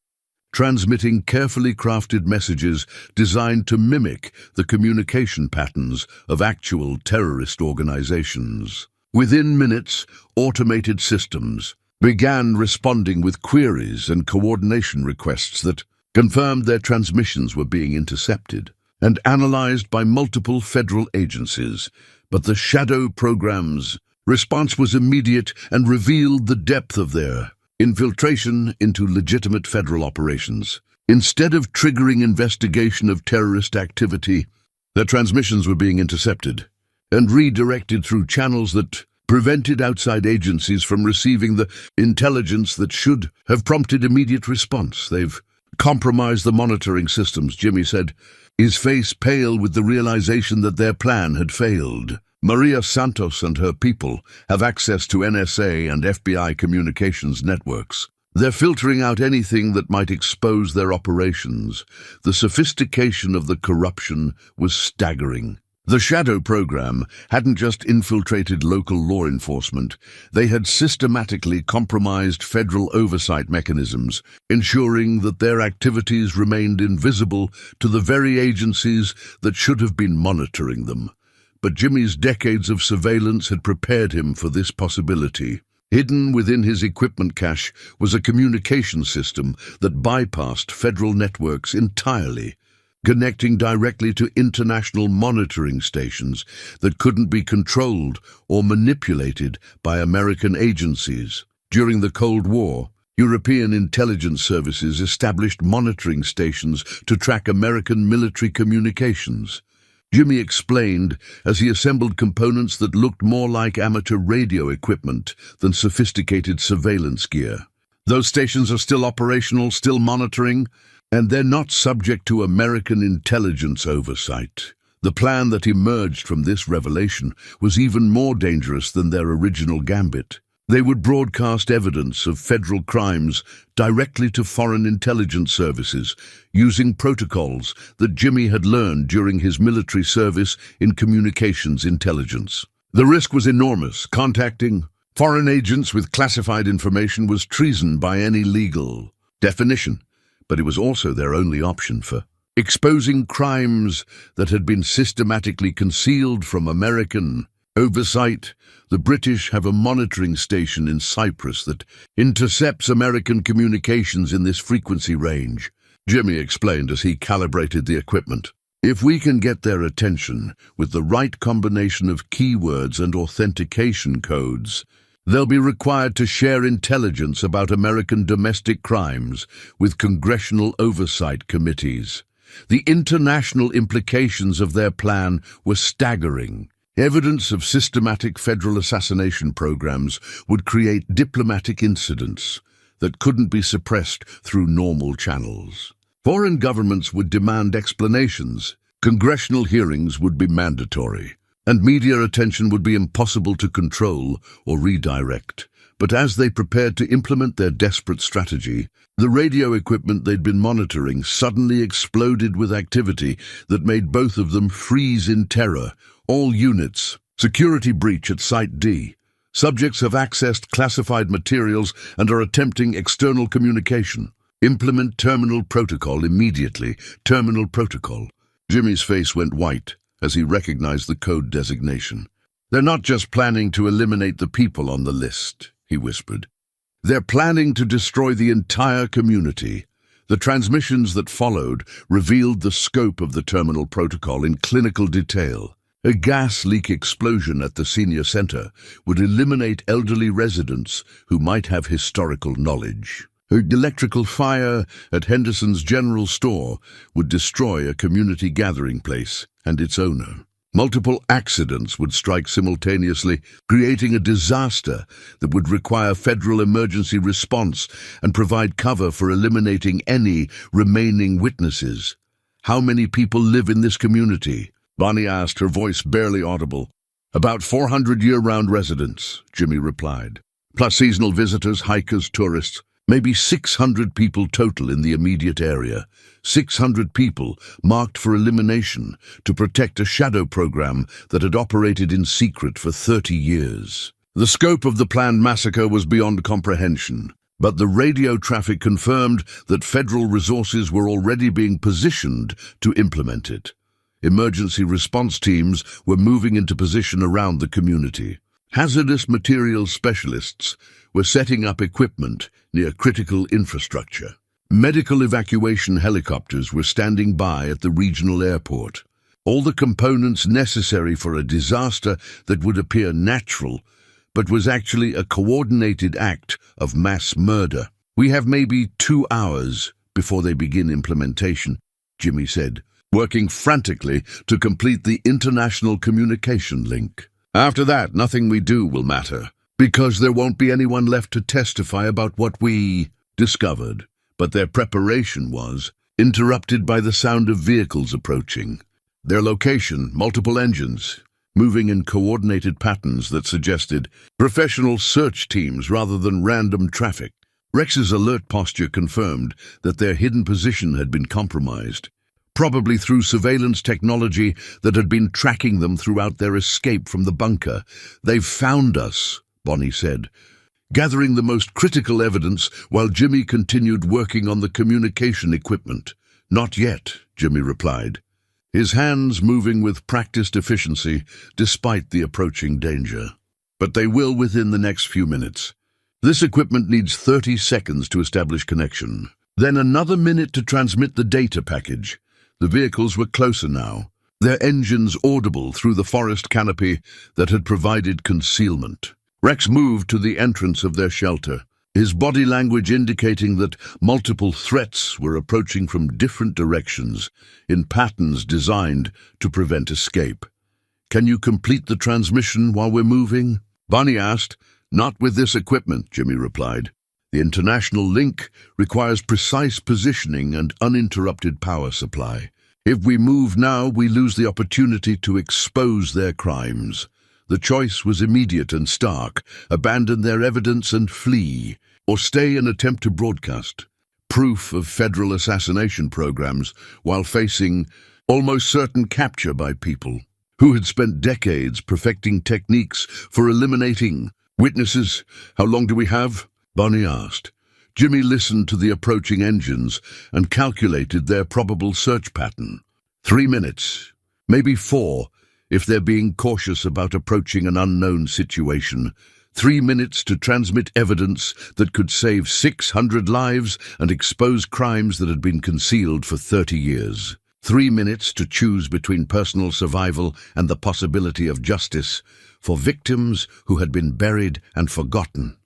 transmitting carefully crafted messages designed to mimic the communication patterns of actual terrorist organizations. Within minutes, automated systems began responding with queries and coordination requests that confirmed their transmissions were being intercepted and analyzed by multiple federal agencies. But the shadow program's response was immediate and revealed the depth of their infiltration into legitimate federal operations. Instead of triggering investigation of terrorist activity, their transmissions were being intercepted and redirected through channels that prevented outside agencies from receiving the intelligence that should have prompted immediate response. They've compromised the monitoring systems, Jimmy said, his face pale with the realization that their plan had failed. Maria Santos and her people have access to NSA and FBI communications networks. They're filtering out anything that might expose their operations. The sophistication of the corruption was staggering. The shadow program hadn't just infiltrated local law enforcement, they had systematically compromised federal oversight mechanisms, ensuring that their activities remained invisible to the very agencies that should have been monitoring them. But Jimmy's decades of surveillance had prepared him for this possibility. Hidden within his equipment cache was a communication system that bypassed federal networks entirely, connecting directly to international monitoring stations that couldn't be controlled or manipulated by American agencies. During the Cold War, European intelligence services established monitoring stations to track American military communications. Jimmy explained as he assembled components that looked more like amateur radio equipment than sophisticated surveillance gear. Those stations are still operational, still monitoring, and they're not subject to American intelligence oversight. The plan that emerged from this revelation was even more dangerous than their original gambit. They would broadcast evidence of federal crimes directly to foreign intelligence services, using protocols that Jimmy had learned during his military service in communications intelligence. The risk was enormous. Contacting foreign agents with classified information was treason by any legal definition, but it was also their only option for exposing crimes that had been systematically concealed from American oversight. The British have a monitoring station in Cyprus that intercepts American communications in this frequency range, Jimmy explained as he calibrated the equipment. If we can get their attention with the right combination of keywords and authentication codes, they'll be required to share intelligence about American domestic crimes with congressional oversight committees. The international implications of their plan were staggering. Evidence of systematic federal assassination programs would create diplomatic incidents that couldn't be suppressed through normal channels. Foreign governments would demand explanations, congressional hearings would be mandatory, and media attention would be impossible to control or redirect. But as they prepared to implement their desperate strategy, the radio equipment they'd been monitoring suddenly exploded with activity that made both of them freeze in terror. All units, security breach at Site D. Subjects have accessed classified materials and are attempting external communication. Implement terminal protocol immediately. Terminal protocol. Jimmy's face went white as he recognized the code designation. They're not just planning to eliminate the people on the list, he whispered. They're planning to destroy the entire community. The transmissions that followed revealed the scope of the terminal protocol in clinical detail. A gas leak explosion at the senior center would eliminate elderly residents who might have historical knowledge. An electrical fire at Henderson's General Store would destroy a community gathering place and its owner. Multiple accidents would strike simultaneously, creating a disaster that would require federal emergency response and provide cover for eliminating any remaining witnesses. "How many people live in this community?" Bonnie asked, her voice barely audible. "About 400 year-round residents," Jimmy replied. "Plus seasonal visitors, hikers, tourists. Maybe 600 people total in the immediate area. 600 people marked for elimination to protect a shadow program that had operated in secret for 30 years. The scope of the planned massacre was beyond comprehension, but the radio traffic confirmed that federal resources were already being positioned to implement it. Emergency response teams were moving into position around the community. Hazardous materials specialists were setting up equipment near critical infrastructure. Medical evacuation helicopters were standing by at the regional airport. All the components necessary for a disaster that would appear natural, but was actually a coordinated act of mass murder. "We have maybe 2 hours before they begin implementation," Jimmy said, working frantically to complete the international communication link. "After that, nothing we do will matter, because there won't be anyone left to testify about what we discovered." But their preparation was interrupted by the sound of vehicles approaching. Their location, multiple engines, moving in coordinated patterns that suggested professional search teams rather than random traffic. Rex's alert posture confirmed that their hidden position had been compromised, probably through surveillance technology that had been tracking them throughout their escape from the bunker. "They've found us," Bonnie said, gathering the most critical evidence while Jimmy continued working on the communication equipment. "Not yet," Jimmy replied, his hands moving with practiced efficiency despite the approaching danger. "But they will within the next few minutes. This equipment needs 30 seconds to establish connection, then another minute to transmit the data package." The vehicles were closer now, their engines audible through the forest canopy that had provided concealment. Rex moved to the entrance of their shelter, his body language indicating that multiple threats were approaching from different directions, in patterns designed to prevent escape. "Can you complete the transmission while we're moving?" Bonnie asked. "Not with this equipment," Jimmy replied. "The international link requires precise positioning and uninterrupted power supply. If we move now, we lose the opportunity to expose their crimes." The choice was immediate and stark: abandon their evidence and flee, or stay and attempt to broadcast proof of federal assassination programs while facing almost certain capture by people who had spent decades perfecting techniques for eliminating witnesses. "How long do we have?" Bonnie asked. Jimmy listened to the approaching engines and calculated their probable search pattern. 3 minutes, maybe 4, if they're being cautious about approaching an unknown situation. 3 minutes to transmit evidence that could save 600 lives and expose crimes that had been concealed for 30 years. 3 minutes to choose between personal survival and the possibility of justice for victims who had been buried and forgotten.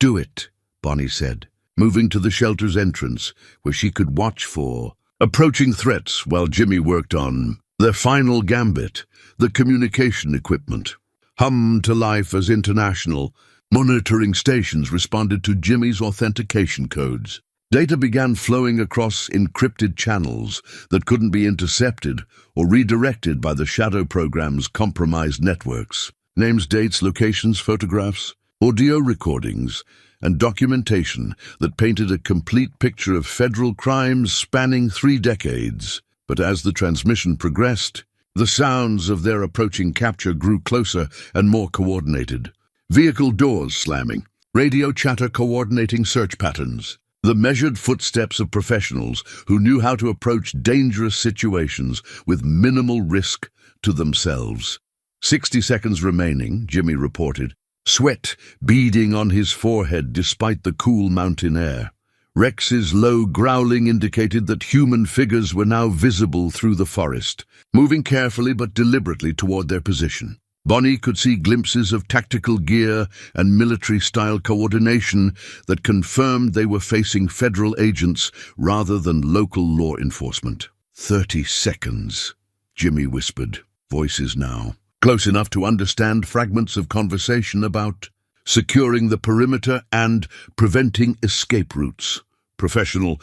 "Do it," Bonnie said, moving to the shelter's entrance, where she could watch for approaching threats while Jimmy worked on their final gambit, the communication equipment. Hum to life as international monitoring stations responded to Jimmy's authentication codes. Data began flowing across encrypted channels that couldn't be intercepted or redirected by the shadow program's compromised networks. Names, dates, locations, photographs, audio recordings, and documentation that painted a complete picture of federal crimes spanning 3 decades. But as the transmission progressed, the sounds of their approaching capture grew closer and more coordinated. Vehicle doors slamming, radio chatter coordinating search patterns, the measured footsteps of professionals who knew how to approach dangerous situations with minimal risk to themselves. 60 seconds remaining, Jimmy reported, sweat beading on his forehead despite the cool mountain air. Rex's low growling indicated that human figures were now visible through the forest, moving carefully but deliberately toward their position. Bonnie could see glimpses of tactical gear and military-style coordination that confirmed they were facing federal agents rather than local law enforcement. 30 seconds, Jimmy whispered. Voices now. Close enough to understand fragments of conversation about securing the perimeter and preventing escape routes. Professional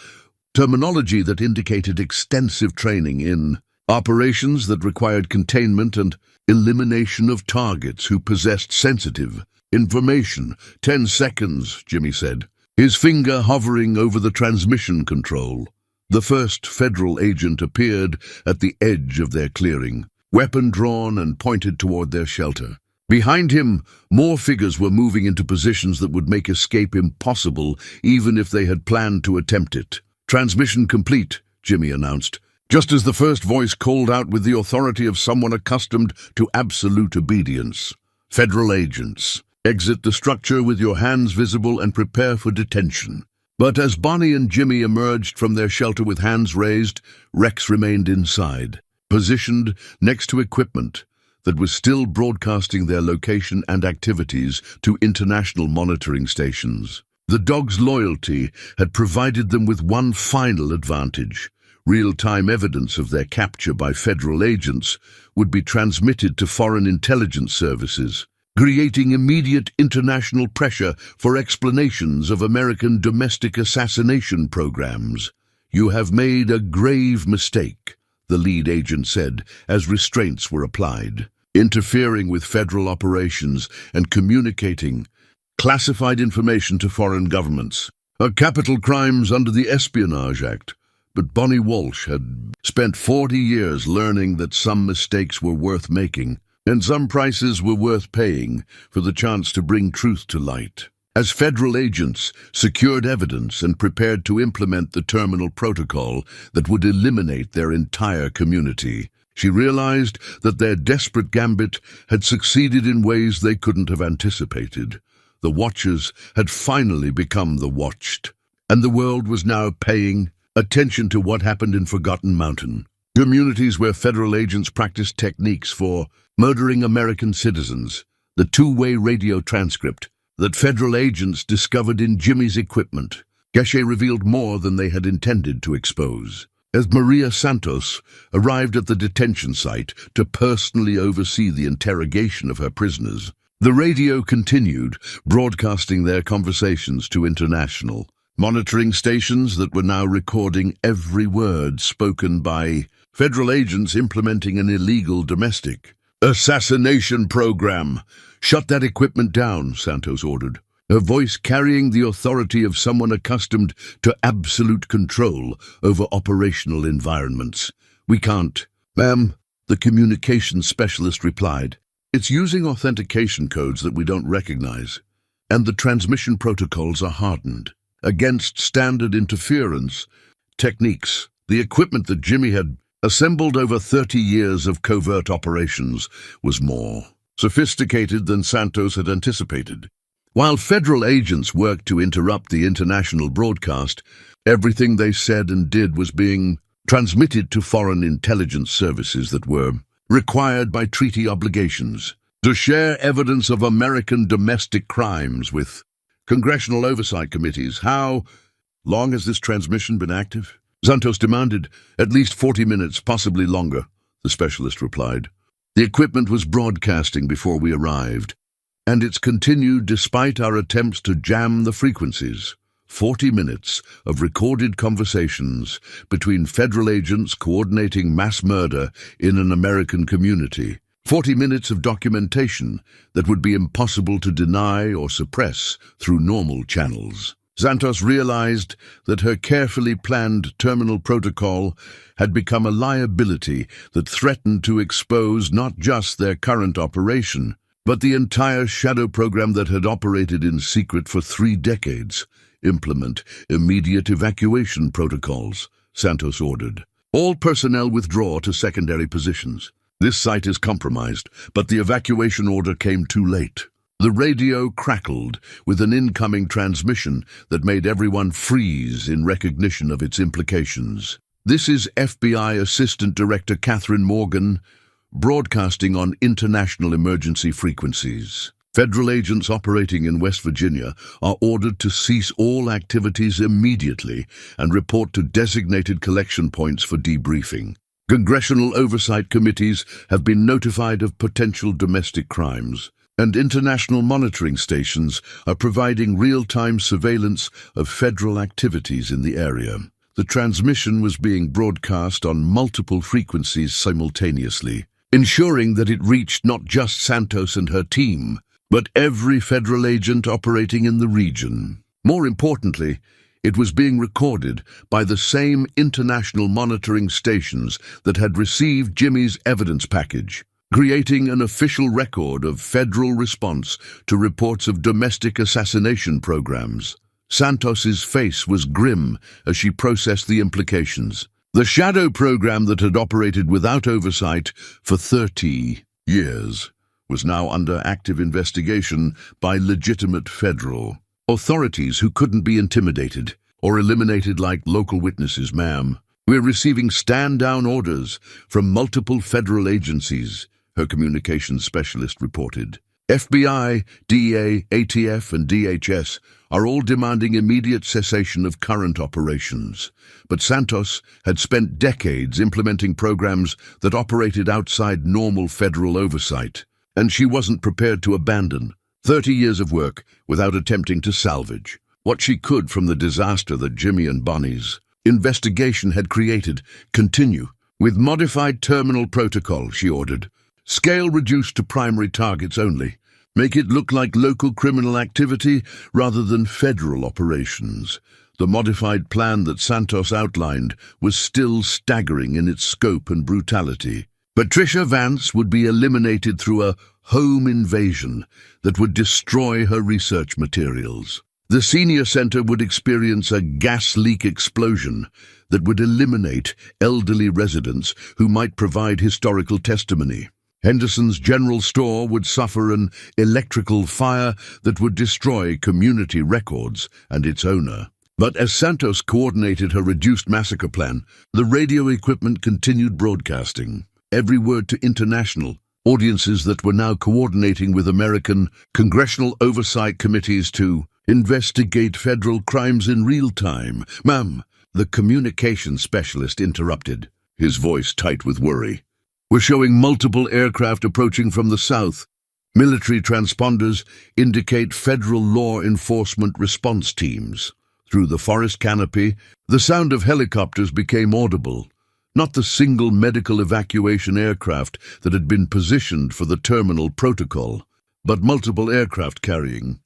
terminology that indicated extensive training in operations that required containment and elimination of targets who possessed sensitive information. 10 seconds, Jimmy said, his finger hovering over the transmission control. The first federal agent appeared at the edge of their clearing, weapon drawn and pointed toward their shelter. Behind him, more figures were moving into positions that would make escape impossible even if they had planned to attempt it. Transmission complete, Jimmy announced, just as the first voice called out with the authority of someone accustomed to absolute obedience. Federal agents, exit the structure with your hands visible and prepare for detention. But as Bonnie and Jimmy emerged from their shelter with hands raised, Rex remained inside, positioned next to equipment that was still broadcasting their location and activities to international monitoring stations. The dog's loyalty had provided them with one final advantage. Real-time evidence of their capture by federal agents would be transmitted to foreign intelligence services, creating immediate international pressure for explanations of American domestic assassination programs. "You have made a grave mistake," the lead agent said as restraints were applied. "Interfering with federal operations and communicating classified information to foreign governments are capital crimes under the Espionage Act." But Bonnie Walsh had spent 40 years learning that some mistakes were worth making, and some prices were worth paying for the chance to bring truth to light. As federal agents secured evidence and prepared to implement the terminal protocol that would eliminate their entire community, she realized that their desperate gambit had succeeded in ways they couldn't have anticipated. The Watchers had finally become the watched, and the world was now paying attention to what happened in Forgotten Mountain, communities where federal agents practiced techniques for murdering American citizens. The two-way radio transcript that federal agents discovered in Jimmy's equipment cache revealed more than they had intended to expose. As Maria Santos arrived at the detention site to personally oversee the interrogation of her prisoners, the radio continued, broadcasting their conversations to international monitoring stations that were now recording every word spoken by federal agents implementing an illegal domestic assassination program. "Shut that equipment down," Santos ordered, her voice carrying the authority of someone accustomed to absolute control over operational environments. "We can't." "Ma'am," the communications specialist replied, "it's using authentication codes that we don't recognize, and the transmission protocols are hardened against standard interference techniques." The equipment that Jimmy had assembled over 30 years of covert operations was more sophisticated than Santos had anticipated. While federal agents worked to interrupt the international broadcast, everything they said and did was being transmitted to foreign intelligence services that were required by treaty obligations to share evidence of American domestic crimes with congressional oversight committees. "How long has this transmission been active?" Santos demanded. "At least 40 minutes, possibly longer," the specialist replied. "The equipment was broadcasting before we arrived, and it's continued despite our attempts to jam the frequencies." 40 minutes of recorded conversations between federal agents coordinating mass murder in an American community. 40 minutes of documentation that would be impossible to deny or suppress through normal channels. Santos realized that her carefully planned terminal protocol had become a liability that threatened to expose not just their current operation, but the entire shadow program that had operated in secret for 3 decades. "Implement immediate evacuation protocols," Santos ordered. "All personnel withdraw to secondary positions. This site is compromised, but the evacuation order came too late." The radio crackled with an incoming transmission that made everyone freeze in recognition of its implications. "This is FBI Assistant Director Catherine Morgan. broadcasting on international emergency frequencies. Federal agents operating in West Virginia are ordered to cease all activities immediately and report to designated collection points for debriefing. Congressional oversight committees have been notified of potential domestic crimes, and international monitoring stations are providing real-time surveillance of federal activities in the area. The transmission was being broadcast on multiple frequencies simultaneously, ensuring that it reached not just Santos and her team, but every federal agent operating in the region. More importantly, it was being recorded by the same international monitoring stations that had received Jimmy's evidence package, creating an official record of federal response to reports of domestic assassination programs. Santos's face was grim as she processed the implications. The shadow program that had operated without oversight for 30 years was now under active investigation by legitimate federal authorities who couldn't be intimidated or eliminated like local witnesses. Ma'am, we're receiving stand-down orders from multiple federal agencies, her communications specialist reported. FBI, DEA, ATF, and DHS are all demanding immediate cessation of current operations. But Santos had spent decades implementing programs that operated outside normal federal oversight, and she wasn't prepared to abandon 30 years of work without attempting to salvage what she could from the disaster that Jimmy and Bonnie's investigation had created. Continue with modified terminal protocol, she ordered. Scale reduced to primary targets only. Make it look like local criminal activity rather than federal operations. The modified plan that Santos outlined was still staggering in its scope and brutality. Patricia Vance would be eliminated through a home invasion that would destroy her research materials. The senior center would experience a gas leak explosion that would eliminate elderly residents who might provide historical testimony. Henderson's general store would suffer an electrical fire that would destroy community records and its owner. But as Santos coordinated her reduced massacre plan, the radio equipment continued broadcasting every word to international audiences that were now coordinating with American congressional oversight committees to investigate federal crimes in real time. Ma'am, the communications specialist interrupted, his voice tight with worry. We're showing multiple aircraft approaching from the south. Military transponders indicate federal law enforcement response teams. Through the forest canopy, the sound of helicopters became audible, not the single medical evacuation aircraft that had been positioned for the terminal protocol, but multiple aircraft carrying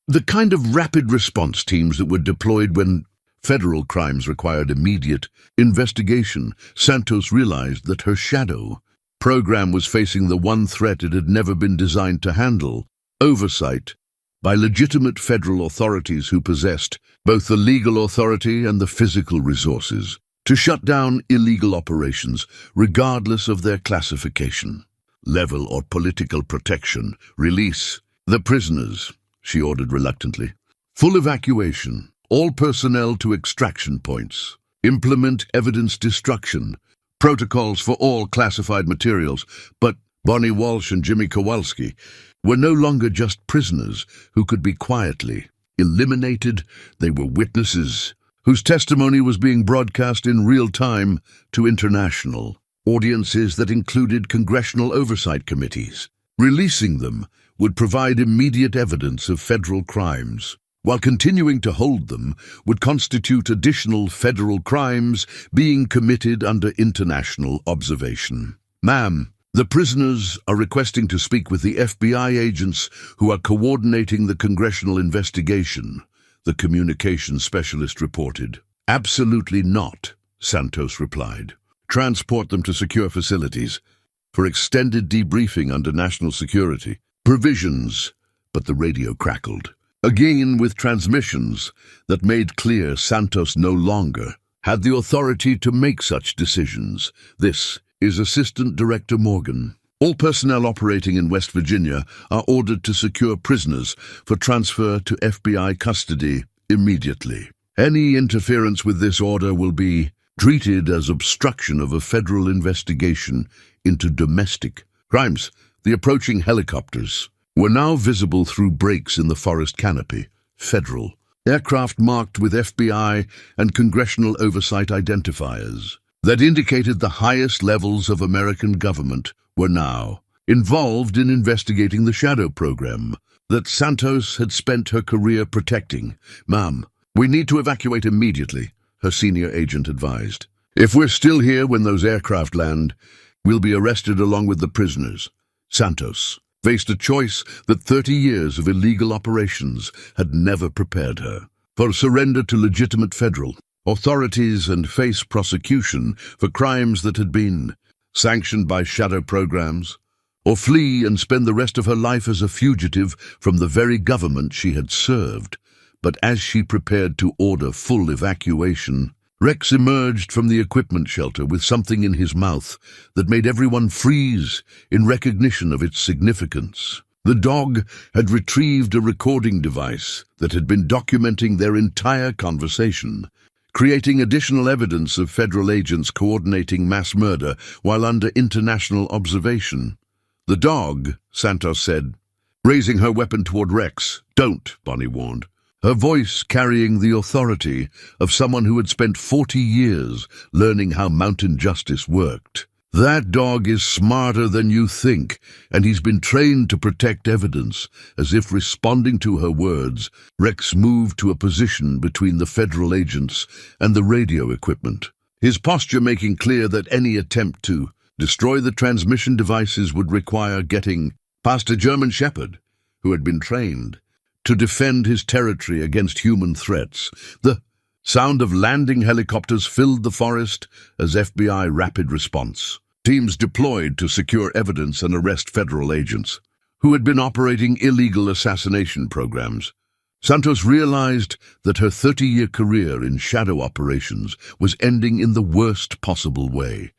the kind of rapid response teams that were deployed when federal crimes required immediate investigation. Santos realized that her shadow program was facing the one threat it had never been designed to handle: oversight by legitimate federal authorities who possessed both the legal authority and the physical resources to shut down illegal operations, regardless of their classification, level, or political protection. Release the prisoners, she ordered reluctantly. Full evacuation, all personnel to extraction points. Implement evidence destruction, protocols for all classified materials. But Bonnie Walsh and Jimmy Kowalski were no longer just prisoners who could be quietly eliminated. They were witnesses whose testimony was being broadcast in real time to international audiences that included congressional oversight committees. Releasing them would provide immediate evidence of federal crimes, while continuing to hold them would constitute additional federal crimes being committed under international observation. Ma'am, the prisoners are requesting to speak with the FBI agents who are coordinating the congressional investigation, the communications specialist reported. Absolutely not, Santos replied. Transport them to secure facilities for extended debriefing under national security provisions. But the radio crackled, again with transmissions that made clear Santos no longer had the authority to make such decisions. This is Assistant Director Morgan. All personnel operating in West Virginia are ordered to secure prisoners for transfer to FBI custody immediately. Any interference with this order will be treated as obstruction of a federal investigation into domestic crimes. The approaching helicopters were now visible through breaks in the forest canopy. Federal aircraft marked with FBI and congressional oversight identifiers that indicated the highest levels of American government were now involved in investigating the shadow program that Santos had spent her career protecting. "Ma'am, we need to evacuate immediately," her senior agent advised. "If we're still here when those aircraft land, we'll be arrested along with the prisoners." Santos faced a choice that 30 years of illegal operations had never prepared her for: surrender to legitimate federal authorities and face prosecution for crimes that had been sanctioned by shadow programs, or flee and spend the rest of her life as a fugitive from the very government she had served. But as she prepared to order full evacuation, Rex emerged from the equipment shelter with something in his mouth that made everyone freeze in recognition of its significance. The dog had retrieved a recording device that had been documenting their entire conversation, creating additional evidence of federal agents coordinating mass murder while under international observation. "The dog," Santos said, raising her weapon toward Rex. "Don't," Bonnie warned, her voice carrying the authority of someone who had spent 40 years learning how mountain justice worked. "That dog is smarter than you think, and he's been trained to protect evidence." As if responding to her words, Rex moved to a position between the federal agents and the radio equipment, his posture making clear that any attempt to destroy the transmission devices would require getting past a German shepherd who had been trained to defend his territory against human threats. The sound of landing helicopters filled the forest as FBI rapid response teams deployed to secure evidence and arrest federal agents who had been operating illegal assassination programs. Santos realized that her 30-year career in shadow operations was ending in the worst possible way: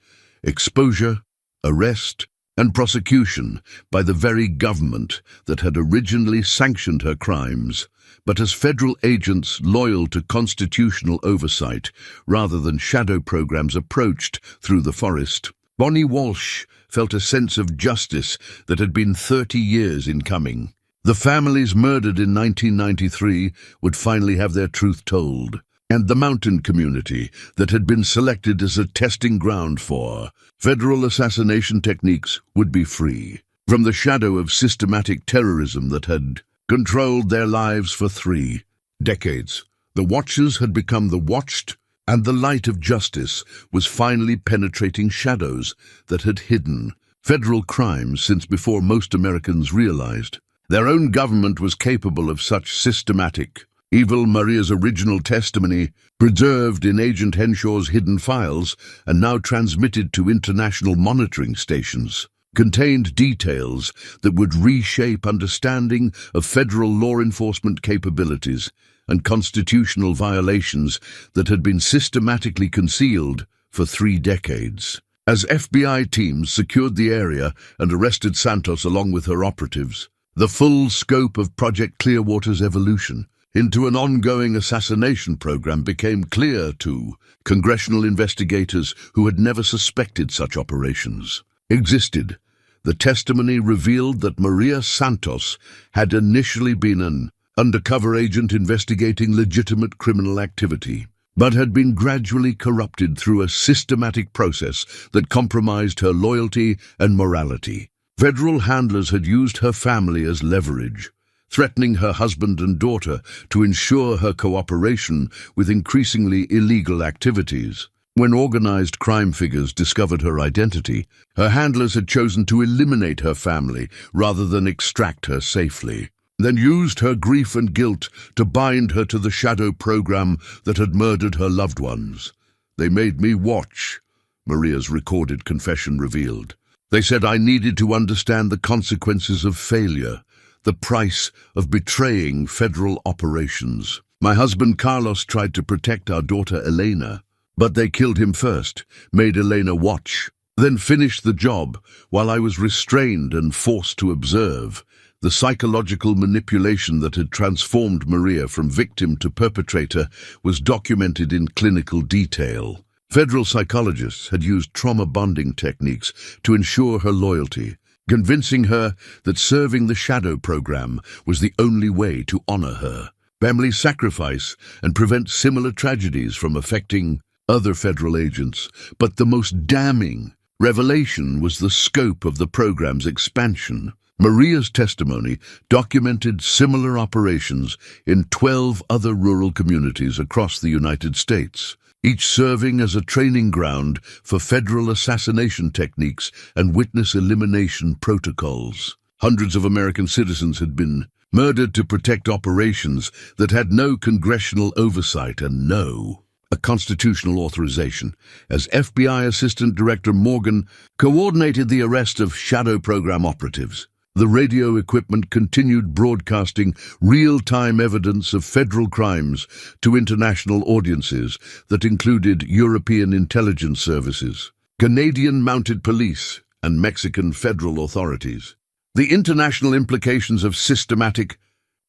exposure, arrest, and prosecution by the very government that had originally sanctioned her crimes. But as federal agents loyal to constitutional oversight rather than shadow programs approached through the forest, Bonnie Walsh felt a sense of justice that had been 30 years in coming. The families murdered in 1993 would finally have their truth told, and the mountain community that had been selected as a testing ground for federal assassination techniques would be free from the shadow of systematic terrorism that had controlled their lives for 3 decades. The Watchers had become the watched, and the light of justice was finally penetrating shadows that had hidden federal crimes since before most Americans realized their own government was capable of such systematic evil. Maria's original testimony, preserved in Agent Henshaw's hidden files and now transmitted to international monitoring stations, contained details that would reshape understanding of federal law enforcement capabilities and constitutional violations that had been systematically concealed for 3 decades. As FBI teams secured the area and arrested Santos along with her operatives, the full scope of Project Clearwater's evolution into an ongoing assassination program became clear to congressional investigators who had never suspected such operations existed. The testimony revealed that Maria Santos had initially been an undercover agent investigating legitimate criminal activity, but had been gradually corrupted through a systematic process that compromised her loyalty and morality. Federal handlers had used her family as leverage, threatening her husband and daughter to ensure her cooperation with increasingly illegal activities. When organized crime figures discovered her identity, her handlers had chosen to eliminate her family rather than extract her safely, then used her grief and guilt to bind her to the shadow program that had murdered her loved ones. "They made me watch," Maria's recorded confession revealed. "They said I needed to understand the consequences of failure, the price of betraying federal operations. My husband Carlos tried to protect our daughter Elena, but they killed him first, made Elena watch, then finished the job while I was restrained and forced to observe." The psychological manipulation that had transformed Maria from victim to perpetrator was documented in clinical detail. Federal psychologists had used trauma bonding techniques to ensure her loyalty, convincing her that serving the shadow program was the only way to honor her, family sacrifice, and prevent similar tragedies from affecting other federal agents. But the most damning revelation was the scope of the program's expansion. Maria's testimony documented similar operations in 12 other rural communities across the United States, each serving as a training ground for federal assassination techniques and witness elimination protocols. Hundreds of American citizens had been murdered to protect operations that had no congressional oversight and no constitutional authorization, as FBI Assistant Director Morgan coordinated the arrest of shadow program operatives. The radio equipment continued broadcasting real-time evidence of federal crimes to international audiences that included European intelligence services, Canadian mounted police, and Mexican federal authorities. The international implications of systematic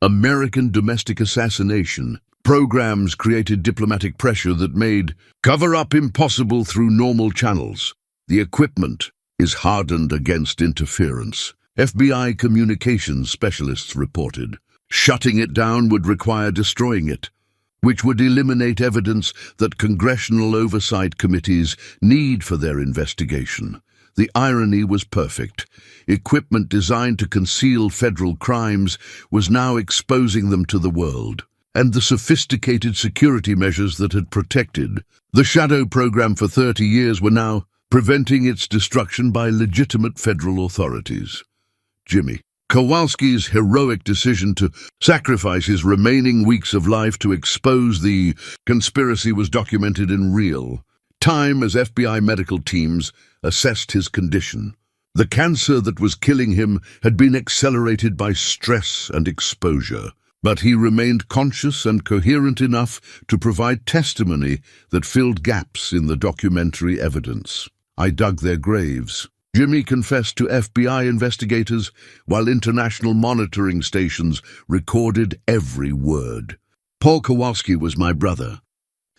American domestic assassination programs created diplomatic pressure that made cover-up impossible through normal channels. The equipment is hardened against interference, FBI communications specialists reported. Shutting it down would require destroying it, which would eliminate evidence that congressional oversight committees need for their investigation. The irony was perfect. Equipment designed to conceal federal crimes was now exposing them to the world, and the sophisticated security measures that had protected the shadow program for 30 years were now preventing its destruction by legitimate federal authorities. Jimmy Kowalski's heroic decision to sacrifice his remaining weeks of life to expose the conspiracy was documented in real time as FBI medical teams assessed his condition. The cancer that was killing him had been accelerated by stress and exposure, but he remained conscious and coherent enough to provide testimony that filled gaps in the documentary evidence. "I dug their graves," Jimmy confessed to FBI investigators, while international monitoring stations recorded every word. "Paul Kowalski was my brother,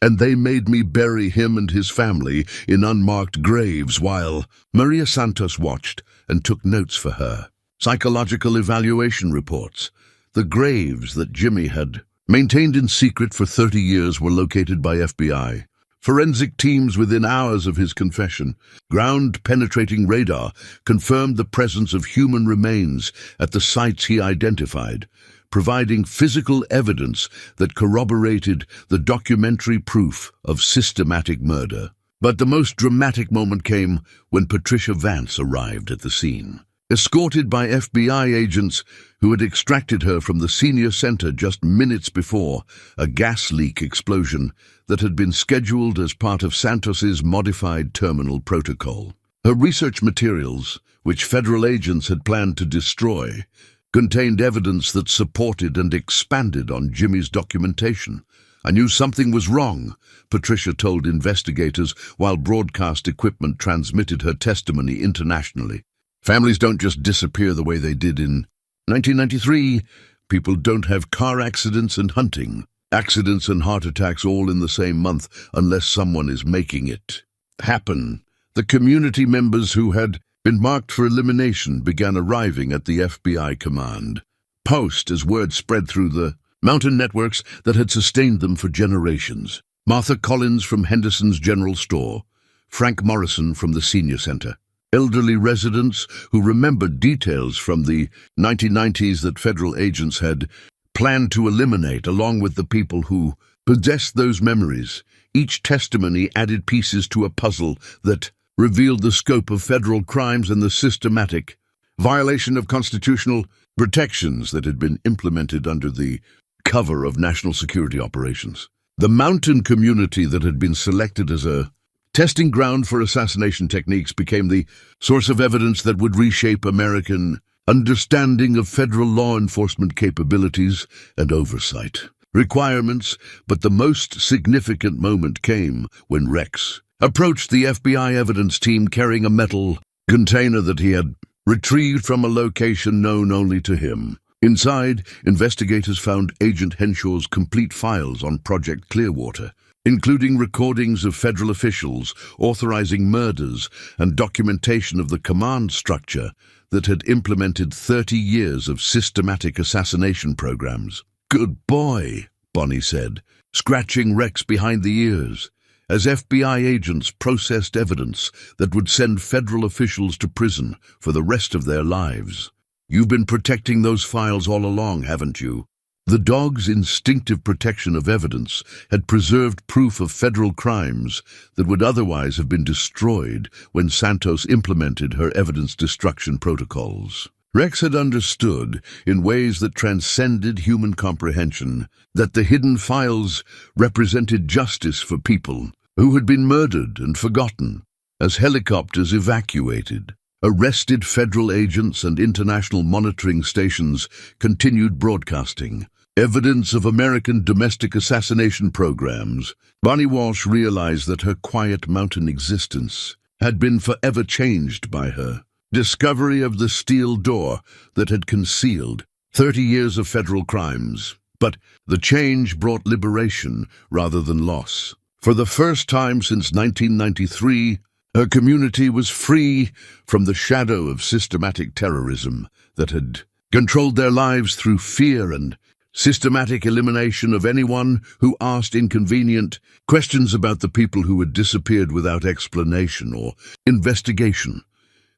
and they made me bury him and his family in unmarked graves while Maria Santos watched and took notes for her." Psychological evaluation reports. The graves that Jimmy had maintained in secret for 30 years were located by FBI. Forensic teams within hours of his confession. Ground-penetrating radar confirmed the presence of human remains at the sites he identified, providing physical evidence that corroborated the documentary proof of systematic murder. But the most dramatic moment came when Patricia Vance arrived at the scene. Escorted by FBI agents who had extracted her from the senior center just minutes before a gas leak explosion that had been scheduled as part of Santos's modified terminal protocol. Her research materials, which federal agents had planned to destroy, contained evidence that supported and expanded on Jimmy's documentation. "I knew something was wrong," Patricia told investigators while broadcast equipment transmitted her testimony internationally. "Families don't just disappear the way they did in 1993. People don't have car accidents and hunting. Accidents and heart attacks all in the same month unless someone is making it happen." The community members who had been marked for elimination began arriving at the FBI command post as word spread through the mountain networks that had sustained them for generations. Martha Collins from Henderson's General Store, Frank Morrison from the Senior Center. Elderly residents who remembered details from the 1990s that federal agents had planned to eliminate, along with the people who possessed those memories. Each testimony added pieces to a puzzle that revealed the scope of federal crimes and the systematic violation of constitutional protections that had been implemented under the cover of national security operations. The mountain community that had been selected as a testing ground for assassination techniques became the source of evidence that would reshape American understanding of federal law enforcement capabilities and oversight requirements. But the most significant moment came when Rex approached the FBI evidence team carrying a metal container that he had retrieved from a location known only to him. Inside, investigators found Agent Henshaw's complete files on Project Clearwater, including recordings of federal officials authorizing murders and documentation of the command structure that had implemented 30 years of systematic assassination programs. "Good boy," Bonnie said, scratching Rex behind the ears, as FBI agents processed evidence that would send federal officials to prison for the rest of their lives. "You've been protecting those files all along, haven't you?" The dog's instinctive protection of evidence had preserved proof of federal crimes that would otherwise have been destroyed when Santos implemented her evidence destruction protocols. Rex had understood, in ways that transcended human comprehension, that the hidden files represented justice for people who had been murdered and forgotten. As helicopters evacuated, arrested federal agents and international monitoring stations continued broadcasting evidence of American domestic assassination programs. Bonnie Walsh realized that her quiet mountain existence had been forever changed by her discovery of the steel door that had concealed 30 years of federal crimes. But the change brought liberation rather than loss. For the first time since 1993, her community was free from the shadow of systematic terrorism that had controlled their lives through fear and systematic elimination of anyone who asked inconvenient questions about the people who had disappeared without explanation or investigation.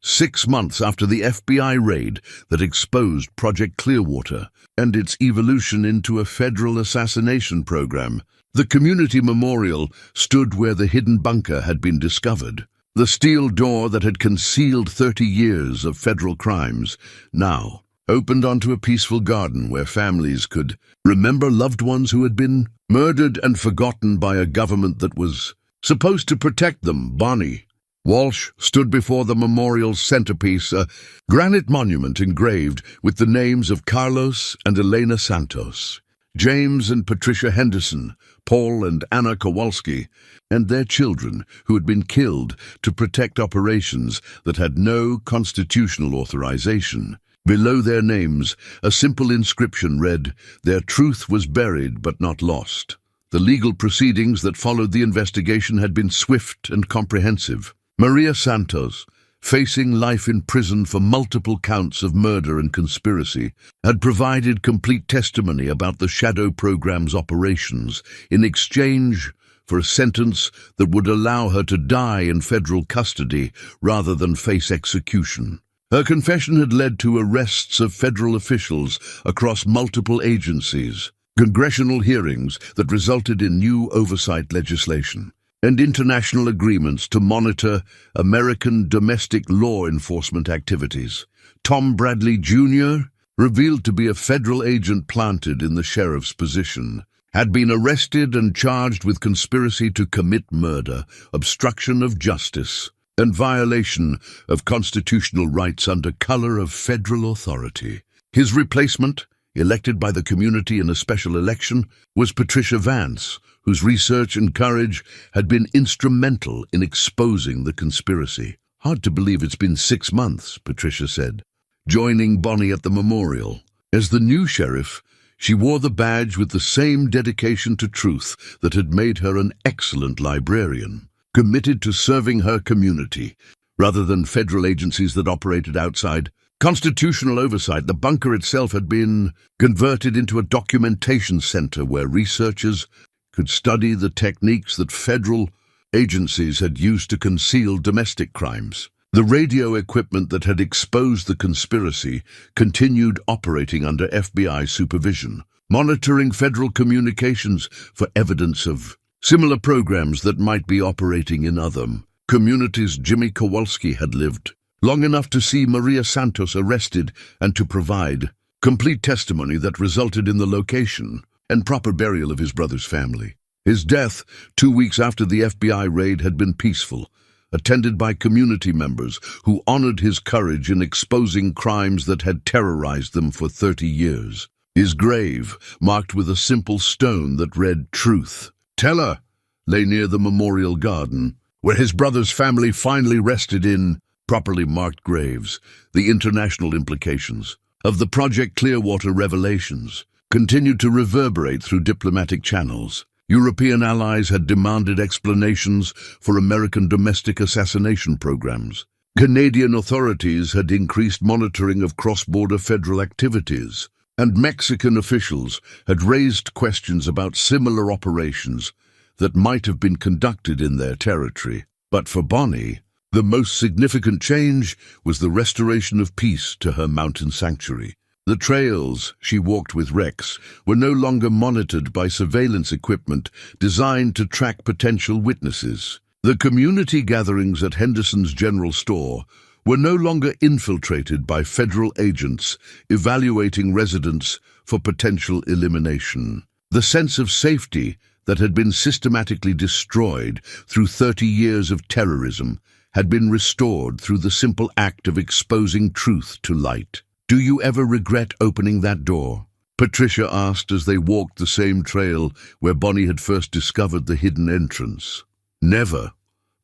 6 months after the FBI raid that exposed Project Clearwater and its evolution into a federal assassination program, the community memorial stood where the hidden bunker had been discovered. The steel door that had concealed 30 years of federal crimes now opened onto a peaceful garden where families could remember loved ones who had been murdered and forgotten by a government that was supposed to protect them. Bonnie Walsh stood before the memorial's centerpiece, a granite monument engraved with the names of Carlos and Elena Santos, James and Patricia Henderson, Paul and Anna Kowalski, and their children who had been killed to protect operations that had no constitutional authorization. Below their names, a simple inscription read, "Their truth was buried but not lost." The legal proceedings that followed the investigation had been swift and comprehensive. Maria Santos, facing life in prison for multiple counts of murder and conspiracy, had provided complete testimony about the Shadow Program's operations in exchange for a sentence that would allow her to die in federal custody rather than face execution. Her confession had led to arrests of federal officials across multiple agencies, congressional hearings that resulted in new oversight legislation, and international agreements to monitor American domestic law enforcement activities. Tom Bradley Jr., revealed to be a federal agent planted in the sheriff's position, had been arrested and charged with conspiracy to commit murder, obstruction of justice, and violation of constitutional rights under color of federal authority. His replacement, elected by the community in a special election, was Patricia Vance, whose research and courage had been instrumental in exposing the conspiracy. "Hard to believe it's been 6 months, Patricia said, joining Bonnie at the memorial. As the new sheriff, she wore the badge with the same dedication to truth that had made her an excellent librarian, committed to serving her community, rather than federal agencies that operated outside constitutional oversight. The bunker itself had been converted into a documentation center where researchers could study the techniques that federal agencies had used to conceal domestic crimes. The radio equipment that had exposed the conspiracy continued operating under FBI supervision, monitoring federal communications for evidence of similar programs that might be operating in other communities. Jimmy Kowalski had lived long enough to see Maria Santos arrested and to provide complete testimony that resulted in the location and proper burial of his brother's family. His death, 2 weeks after the FBI raid, had been peaceful, attended by community members who honored his courage in exposing crimes that had terrorized them for 30 years. His grave, marked with a simple stone that read "Truth, Teller," lay near the memorial garden, where his brother's family finally rested in properly marked graves. The international implications of the Project Clearwater revelations continued to reverberate through diplomatic channels. European allies had demanded explanations for American domestic assassination programs. Canadian authorities had increased monitoring of cross-border federal activities, and Mexican officials had raised questions about similar operations that might have been conducted in their territory. But for Bonnie, the most significant change was the restoration of peace to her mountain sanctuary. The trails she walked with Rex were no longer monitored by surveillance equipment designed to track potential witnesses. The community gatherings at Henderson's General Store were no longer infiltrated by federal agents evaluating residents for potential elimination. The sense of safety that had been systematically destroyed through 30 years of terrorism had been restored through the simple act of exposing truth to light. "Do you ever regret opening that door?" Patricia asked as they walked the same trail where Bonnie had first discovered the hidden entrance. "Never,"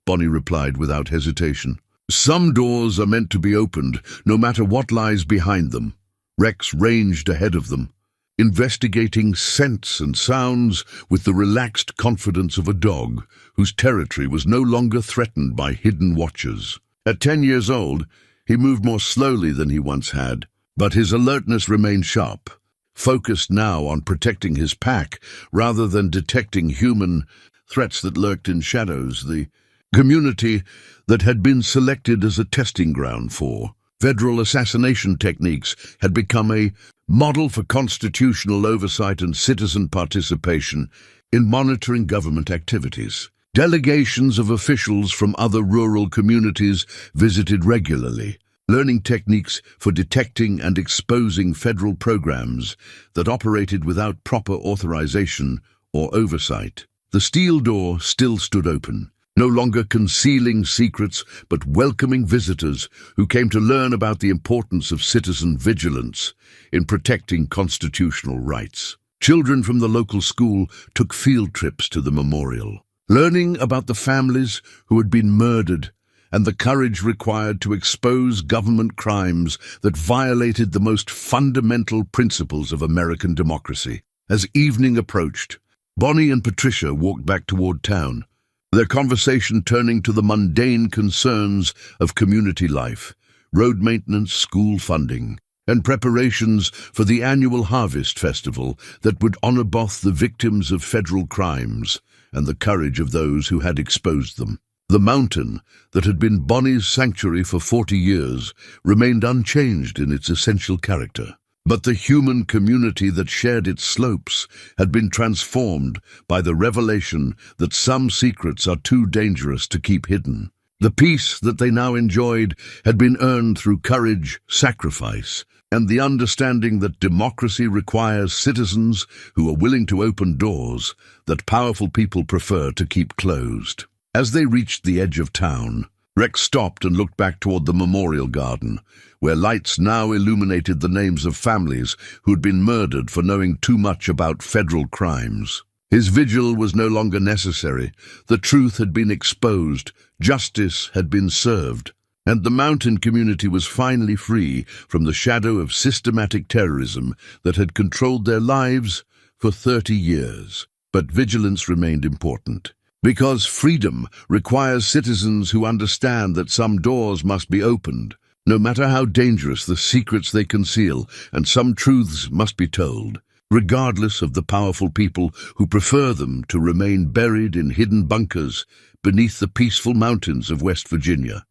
Bonnie replied without hesitation. "Some doors are meant to be opened, no matter what lies behind them." Rex ranged ahead of them, investigating scents and sounds with the relaxed confidence of a dog whose territory was no longer threatened by hidden watchers. At 10 years old, he moved more slowly than he once had, but his alertness remained sharp, focused now on protecting his pack rather than detecting human threats that lurked in shadows. The community that had been selected as a testing ground for federal assassination techniques had become a model for constitutional oversight and citizen participation in monitoring government activities. Delegations of officials from other rural communities visited regularly, learning techniques for detecting and exposing federal programs that operated without proper authorization or oversight. The steel door still stood open, no longer concealing secrets but welcoming visitors who came to learn about the importance of citizen vigilance in protecting constitutional rights. Children from the local school took field trips to the memorial, learning about the families who had been murdered and the courage required to expose government crimes that violated the most fundamental principles of American democracy. As evening approached, Bonnie and Patricia walked back toward town, their conversation turning to the mundane concerns of community life, road maintenance, school funding, and preparations for the annual Harvest Festival that would honor both the victims of federal crimes and the courage of those who had exposed them. The mountain that had been Bonnie's sanctuary for 40 years remained unchanged in its essential character. But the human community that shared its slopes had been transformed by the revelation that some secrets are too dangerous to keep hidden. The peace that they now enjoyed had been earned through courage, sacrifice, and the understanding that democracy requires citizens who are willing to open doors that powerful people prefer to keep closed. As they reached the edge of town, Rex stopped and looked back toward the memorial garden, where lights now illuminated the names of families who had been murdered for knowing too much about federal crimes. His vigil was no longer necessary. The truth had been exposed, justice had been served, and the mountain community was finally free from the shadow of systematic terrorism that had controlled their lives for 30 years. But vigilance remained important, because freedom requires citizens who understand that some doors must be opened, no matter how dangerous the secrets they conceal, and some truths must be told, regardless of the powerful people who prefer them to remain buried in hidden bunkers beneath the peaceful mountains of West Virginia.